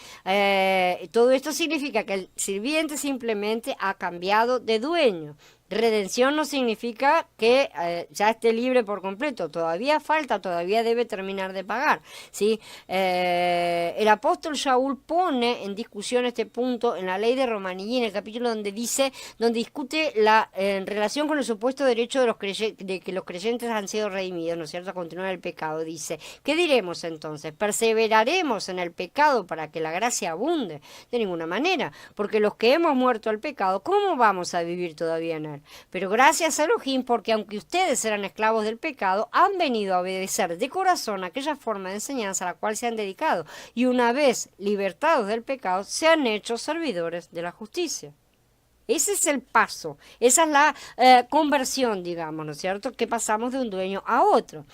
Speaker 1: Todo esto significa que el sirviente simplemente ha cambiado de dueño. Redención no significa que ya esté libre por completo, todavía falta, todavía debe terminar de pagar, ¿sí? El apóstol Shaul pone en discusión este punto en la ley de Romaní, en el capítulo donde discute en relación con el supuesto derecho de que los creyentes han sido redimidos, ¿no es cierto?, a continuar el pecado. Dice: ¿qué diremos entonces? ¿Perseveraremos en el pecado para que la gracia abunde? De ninguna manera, porque los que hemos muerto al pecado, ¿cómo vamos a vivir todavía en él? Pero gracias a Elohim, porque aunque ustedes eran esclavos del pecado, han venido a obedecer de corazón aquella forma de enseñanza a la cual se han dedicado, y una vez libertados del pecado, se han hecho servidores de la justicia. Ese es el paso, esa es la conversión, digamos, ¿no es cierto?, que pasamos de un dueño a otro.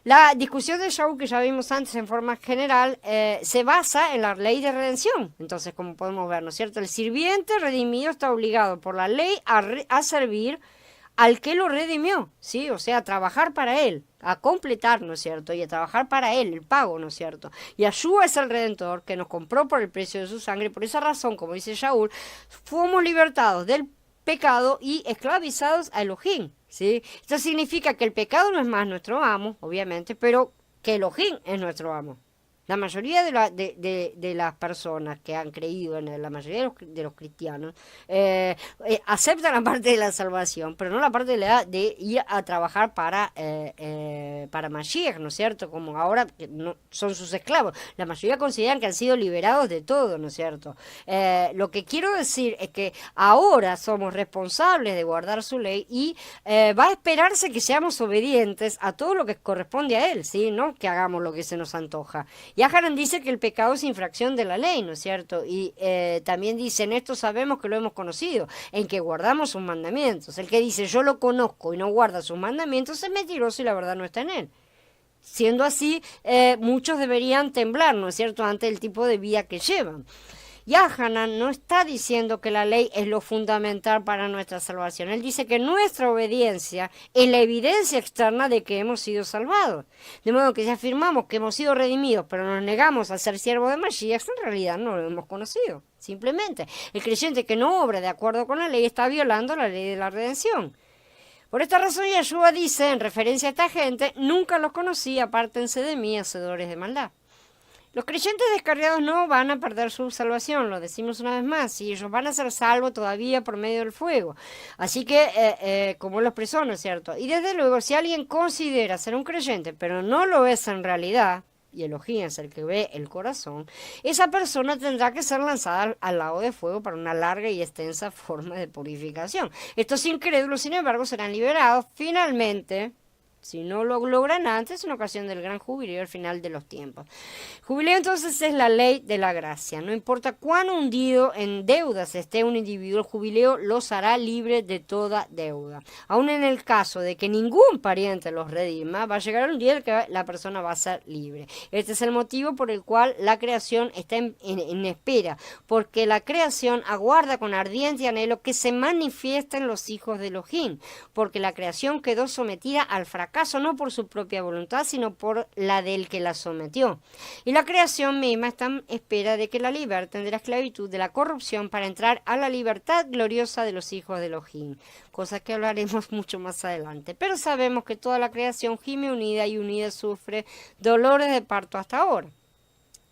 Speaker 1: La discusión de Shaul, que ya vimos antes en forma general, se basa en la ley de redención. Entonces, como podemos ver, ¿no es cierto?, el sirviente redimido está obligado por la ley a servir al que lo redimió, ¿sí? O sea, a trabajar para él, a completar, ¿no es cierto?, y a trabajar para él, el pago, ¿no es cierto? Y Yeshua es el Redentor que nos compró por el precio de su sangre. Por esa razón, como dice Shaul, fuimos libertados del pecado y esclavizados a Elohim, ¿sí? Esto significa que el pecado no es más nuestro amo, obviamente, pero que Elohim es nuestro amo. La mayoría de las personas que han creído en la mayoría de los cristianos aceptan la parte de la salvación, pero no la parte de ir a trabajar para Mashiach, ¿no es cierto? Como ahora no, son sus esclavos. La mayoría consideran que han sido liberados de todo, ¿no es cierto? Lo que quiero decir es que ahora somos responsables de guardar su ley y va a esperarse que seamos obedientes a todo lo que corresponde a él, ¿sí? No que hagamos lo que se nos antoja. Yahanan dice que el pecado es infracción de la ley, ¿no es cierto? Y también dice: en esto sabemos que lo hemos conocido, en que guardamos sus mandamientos. El que dice yo lo conozco y no guarda sus mandamientos es mentiroso y la verdad no está en él. Siendo así, muchos deberían temblar, ¿no es cierto?, ante el tipo de vida que llevan. Yahanan no está diciendo que la ley es lo fundamental para nuestra salvación. Él dice que nuestra obediencia es la evidencia externa de que hemos sido salvados. De modo que si afirmamos que hemos sido redimidos, pero nos negamos a ser siervos de Mashiach, en realidad no lo hemos conocido. Simplemente, el creyente que no obra de acuerdo con la ley está violando la ley de la redención. Por esta razón, Yeshua dice, en referencia a esta gente: nunca los conocí, apártense de mí, hacedores de maldad. Los creyentes descarriados no van a perder su salvación, lo decimos una vez más, y ellos van a ser salvos todavía por medio del fuego. Así que, como lo expresó, ¿no es cierto? Y desde luego, si alguien considera ser un creyente, pero no lo es en realidad, y Elohim es el que ve el corazón, esa persona tendrá que ser lanzada al lago de fuego para una larga y extensa forma de purificación. Estos incrédulos, sin embargo, serán liberados finalmente, si no lo logran antes, en ocasión del gran jubileo al final de los tiempos. Jubileo entonces es la ley de la gracia. No importa cuán hundido en deudas esté un individuo, el jubileo los hará libres de toda deuda. Aún en el caso de que ningún pariente los redima, va a llegar un día en que la persona va a ser libre. Este es el motivo por el cual la creación está en espera, porque la creación aguarda con ardiente anhelo que se manifiesten los hijos de Elohim, porque la creación quedó sometida al fracaso, no por su propia voluntad, sino por la del que la sometió. Y la creación misma está en espera de que la liberten de la esclavitud, de la corrupción, para entrar a la libertad gloriosa de los hijos de Elohim, cosa que hablaremos mucho más adelante. Pero sabemos que toda la creación gime unida y unida sufre dolores de parto hasta ahora.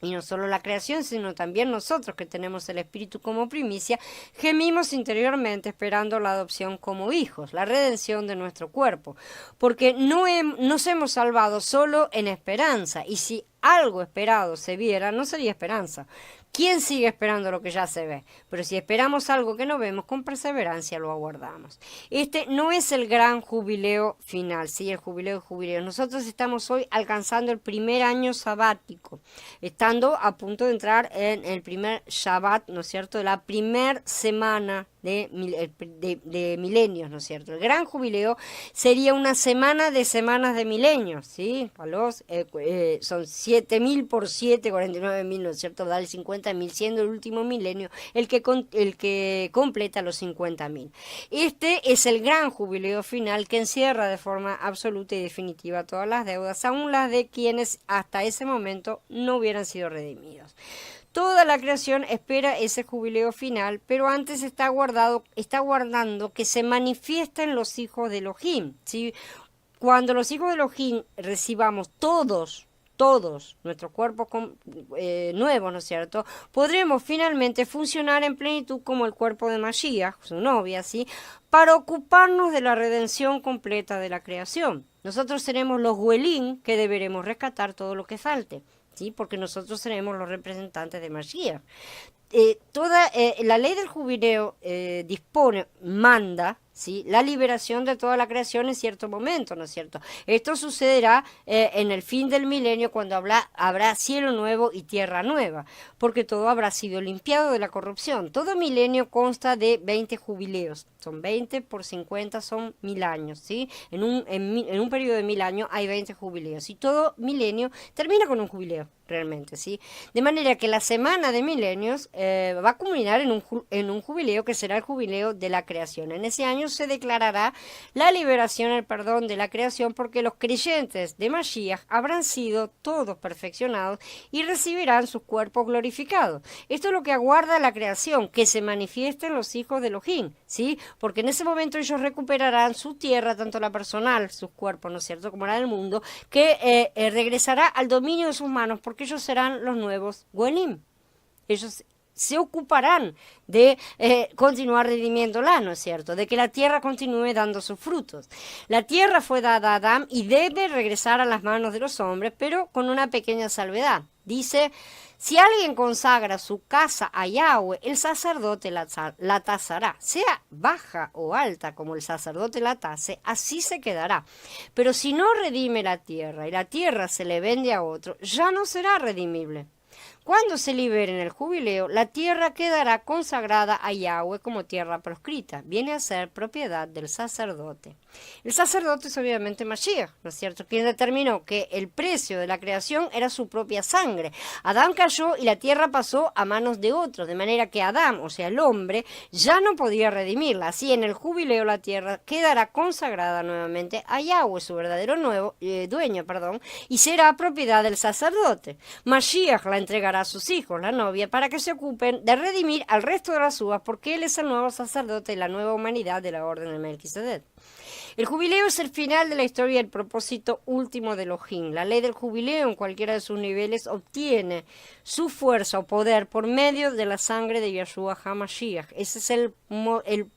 Speaker 1: Y no solo la creación, sino también nosotros, que tenemos el Espíritu como primicia, gemimos interiormente esperando la adopción como hijos, la redención de nuestro cuerpo, porque nos hemos salvado solo en esperanza, y si algo esperado se viera, no sería esperanza. ¿Quién sigue esperando lo que ya se ve? Pero si esperamos algo que no vemos, con perseverancia lo aguardamos. Este no es el gran jubileo final, sí, el jubileo de jubileos. Nosotros estamos hoy alcanzando el primer año sabático, estando a punto de entrar en el primer Shabbat, ¿no es cierto?, la primer semana de milenios, ¿no es cierto? El gran jubileo sería una semana de semanas de milenios, ¿sí? Son 7.000 por 7, 49.000, ¿no es cierto? Da el 50.000, siendo el último milenio el que completa los 50.000. Este es el gran jubileo final que encierra de forma absoluta y definitiva todas las deudas, aun las de quienes hasta ese momento no hubieran sido redimidos. Toda la creación espera ese jubileo final, pero antes está guardando que se manifiesten los hijos de Elohim, ¿sí? Cuando los hijos de Elohim recibamos todos nuestros cuerpos nuevos, ¿no es cierto?, podremos finalmente funcionar en plenitud como el cuerpo de Mashiach, su novia, ¿sí?, para ocuparnos de la redención completa de la creación. Nosotros seremos los Goelim que deberemos rescatar todo lo que falte, ¿sí?, porque nosotros seremos los representantes de Mashiach. La ley del jubileo manda, ¿sí?, la liberación de toda la creación en cierto momento, ¿no es cierto? Esto sucederá en el fin del milenio, cuando habrá cielo nuevo y tierra nueva, porque todo habrá sido limpiado de la corrupción. Todo milenio consta de 20 jubileos, son 20 por 50, son 1000 años, ¿sí? En un periodo de 1000 años hay 20 jubileos, y todo milenio termina con un jubileo, realmente, ¿sí? De manera que la semana de milenios va a culminar en un jubileo que será el jubileo de la creación. En ese año se declarará la liberación, el perdón de la creación, porque los creyentes de Mashiach habrán sido todos perfeccionados y recibirán sus cuerpos glorificados. Esto es lo que aguarda la creación, que se manifiesten los hijos de Elohim, ¿sí? Porque en ese momento ellos recuperarán su tierra, tanto la personal, sus cuerpos, ¿no es cierto?, como la del mundo, que regresará al dominio de sus manos, porque ellos serán los nuevos Goelim. Ellos se ocuparán de continuar redimiéndola, ¿no es cierto?, de que la tierra continúe dando sus frutos. La tierra fue dada a Adán y debe regresar a las manos de los hombres, pero con una pequeña salvedad. Dice: si alguien consagra su casa a Yahweh, el sacerdote la tasará, sea baja o alta como el sacerdote la tase, así se quedará. Pero si no redime la tierra y la tierra se le vende a otro, ya no será redimible. Cuando se libere en el jubileo, la tierra quedará consagrada a Yahweh como tierra proscrita. Viene a ser propiedad del sacerdote. El sacerdote es obviamente Mashiach, ¿no es cierto?, quien determinó que el precio de la creación era su propia sangre. Adán cayó y la tierra pasó a manos de otros, de manera que Adán, o sea el hombre, ya no podía redimirla. Así, en el jubileo la tierra quedará consagrada nuevamente a Yahweh, su verdadero dueño, y será propiedad del sacerdote. Mashiach la entregará a sus hijos, la novia, para que se ocupen de redimir al resto de las uvas, porque él es el nuevo sacerdote y la nueva humanidad de la orden de Melquisedec. El jubileo es el final de la historia y el propósito último de Elohim. La ley del jubileo en cualquiera de sus niveles obtiene su fuerza o poder por medio de la sangre de Yeshua HaMashiach. Ese es el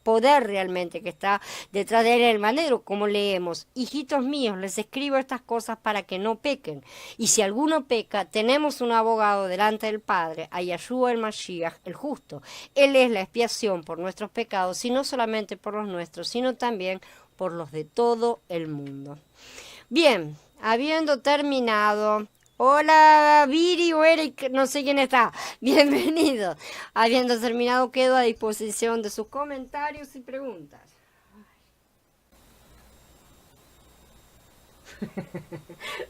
Speaker 1: poder realmente que está detrás de él, el madero, como leemos. Hijitos míos, les escribo estas cosas para que no pequen. Y si alguno peca, tenemos un abogado delante del Padre, a Yeshua el Mashiach, el justo. Él es la expiación por nuestros pecados, y no solamente por los nuestros, sino también por los de todo el mundo. Bien, habiendo terminado... Hola, Viri o Eric, no sé quién está. Bienvenido. Habiendo terminado, quedo a disposición de sus comentarios y preguntas.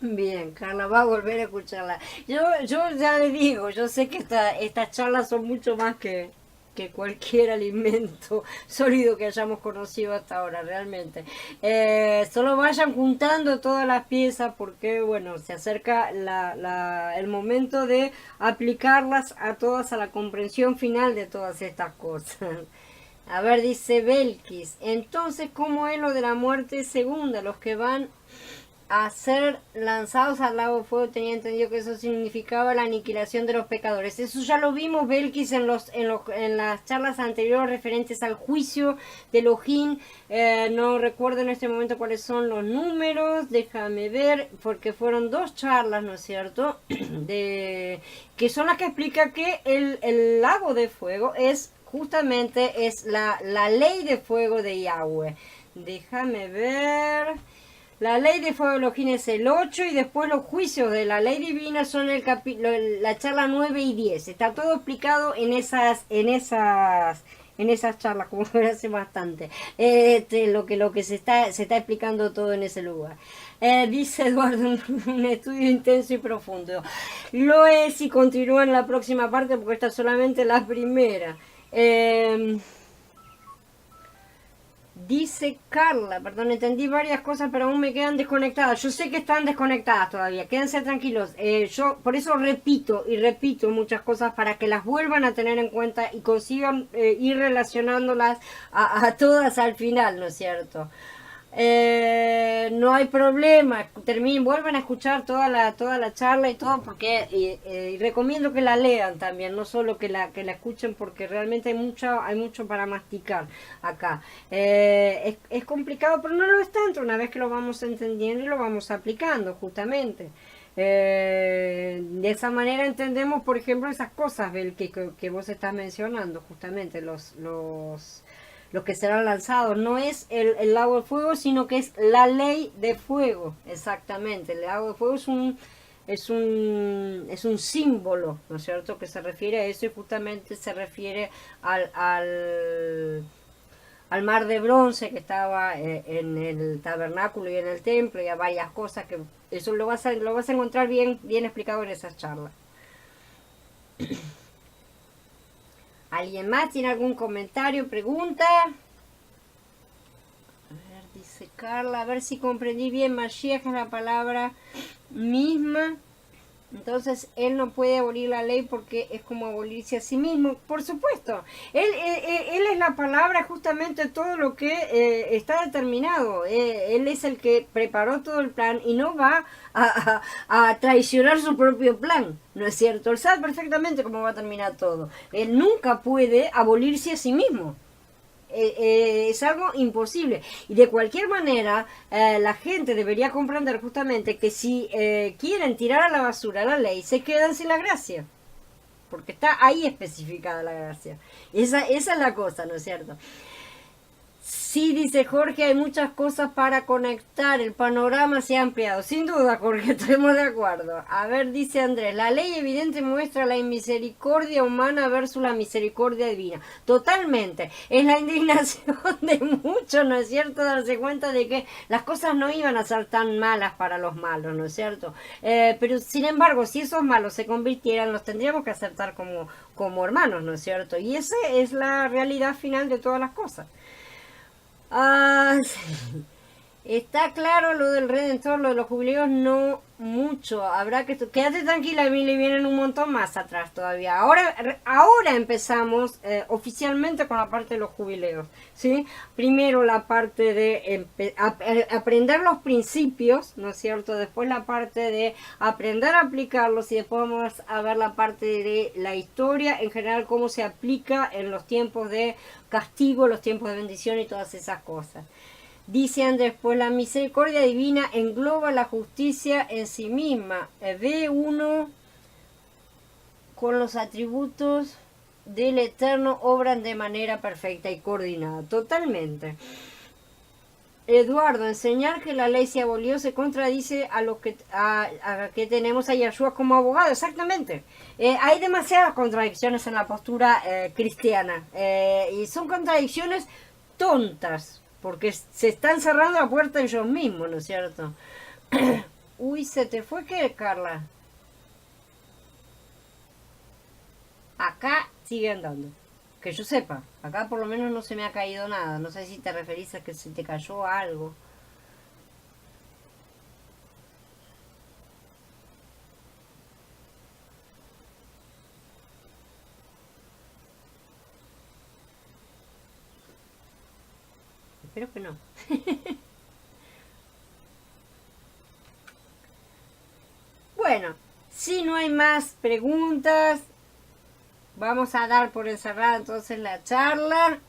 Speaker 1: Bien, Carla, va a volver a escucharla. Yo ya le digo, yo sé que estas charlas son mucho más que cualquier alimento sólido que hayamos conocido hasta ahora, realmente. Solo vayan juntando todas las piezas porque, bueno, se acerca el momento de aplicarlas a todas a la comprensión final de todas estas cosas. A ver, dice Belkis, entonces, ¿cómo es lo de la muerte segunda? Los que van a ser lanzados al lago de fuego, tenía entendido que eso significaba la aniquilación de los pecadores. Eso ya lo vimos, Belkis, en las charlas anteriores referentes al juicio de Elohim. No recuerdo en este momento cuáles son los números, déjame ver, porque fueron 2 charlas, ¿no es cierto? Que son las que explica que el lago de fuego es justamente la ley de fuego de Yahweh. Déjame ver... La ley de fuego de Elohim es el 8 y después los juicios de la ley divina son la charla 9 y 10. Está todo explicado en esas charlas, como hace bastante. Lo que se está explicando todo en ese lugar. Dice Eduardo, un estudio intenso y profundo. Lo es y continúa en la próxima parte porque esta es solamente la primera. Dice Carla, perdón, entendí varias cosas, pero aún me quedan desconectadas. Yo sé que están desconectadas todavía, quédense tranquilos. Yo por eso repito y repito muchas cosas para que las vuelvan a tener en cuenta y consigan ir relacionándolas a todas al final, ¿no es cierto? No hay problema, vuelvan a escuchar toda la charla y todo, porque recomiendo que la lean también, no solo que la escuchen, porque realmente hay mucho para masticar acá. Es complicado, pero no lo es tanto una vez que lo vamos entendiendo y lo vamos aplicando justamente. De esa manera entendemos, por ejemplo, esas cosas que vos estás mencionando, justamente los que serán lanzados. No es el lago de fuego, sino que es la ley de fuego, exactamente. El lago de fuego es un símbolo, ¿no es cierto?, que se refiere a eso, y justamente se refiere al mar de bronce que estaba en el tabernáculo y en el templo, y a varias cosas que eso lo vas a encontrar bien explicado en esas charlas. ¿Alguien más tiene algún comentario, pregunta? A ver, dice Carla, a ver si comprendí bien. Mashiach es la palabra misma. Entonces, él no puede abolir la ley porque es como abolirse a sí mismo. Por supuesto, él es la palabra, justamente todo lo que está determinado. Él es el que preparó todo el plan y no va a traicionar su propio plan, ¿no es cierto? Él sabe perfectamente cómo va a terminar todo. Él nunca puede abolirse a sí mismo. Es algo imposible, y de cualquier manera la gente debería comprender justamente que si quieren tirar a la basura la ley, se quedan sin la gracia, porque está ahí especificada la gracia. Esa es la cosa, ¿no es cierto? Sí, dice Jorge, hay muchas cosas para conectar, el panorama se ha ampliado. Sin duda, Jorge, estamos de acuerdo. A ver, dice Andrés, la ley evidente muestra la misericordia humana versus la misericordia divina. Totalmente. Es la indignación de muchos, ¿no es cierto?, darse cuenta de que las cosas no iban a ser tan malas para los malos, ¿no es cierto? Pero sin embargo, si esos malos se convirtieran, los tendríamos que aceptar como hermanos, ¿no es cierto? Y esa es la realidad final de todas las cosas. Sí. Está claro lo del Redentor, lo de los jubileos no mucho. Habrá que... Quédate tranquila, Mili, vienen un montón más atrás todavía. Ahora empezamos oficialmente con la parte de los jubileos, ¿sí? Primero la parte de aprender los principios, ¿no es cierto? Después la parte de aprender a aplicarlos y después vamos a ver la parte de la historia, en general cómo se aplica en los tiempos de castigo, los tiempos de bendición y todas esas cosas. Dicen después, la misericordia divina engloba la justicia en sí misma. Ve uno con los atributos del Eterno obran de manera perfecta y coordinada. Totalmente. Eduardo, enseñar que la ley se abolió se contradice a lo que tenemos a Yeshua como abogado. Exactamente. Hay demasiadas contradicciones en la postura cristiana. Y son contradicciones tontas. Porque se están cerrando la puerta ellos mismos, ¿no es cierto? Uy, ¿se te fue qué, Carla? Acá sigue andando. Que yo sepa, acá por lo menos no se me ha caído nada. No sé si te referís a que se te cayó algo. Espero que no. Bueno, si no hay más preguntas, vamos a dar por encerrada entonces la charla.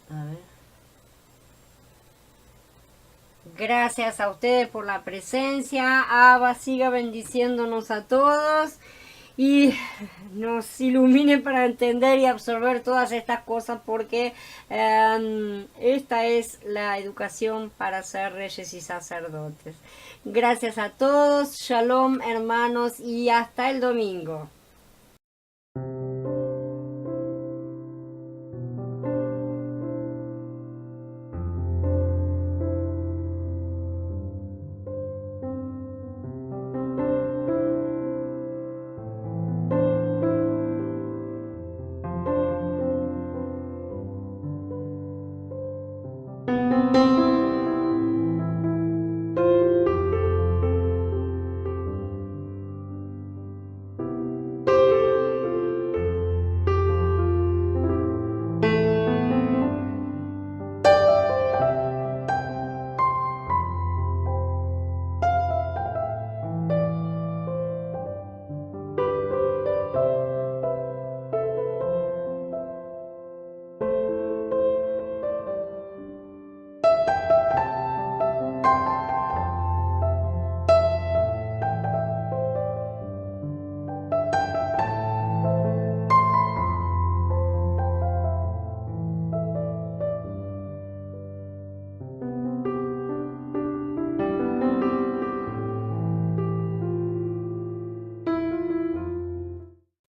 Speaker 1: A ver. Gracias a ustedes por la presencia. Abba siga bendiciéndonos a todos y nos ilumine para entender y absorber todas estas cosas, porque esta es la educación para ser reyes y sacerdotes. Gracias a todos, shalom hermanos, y hasta el domingo.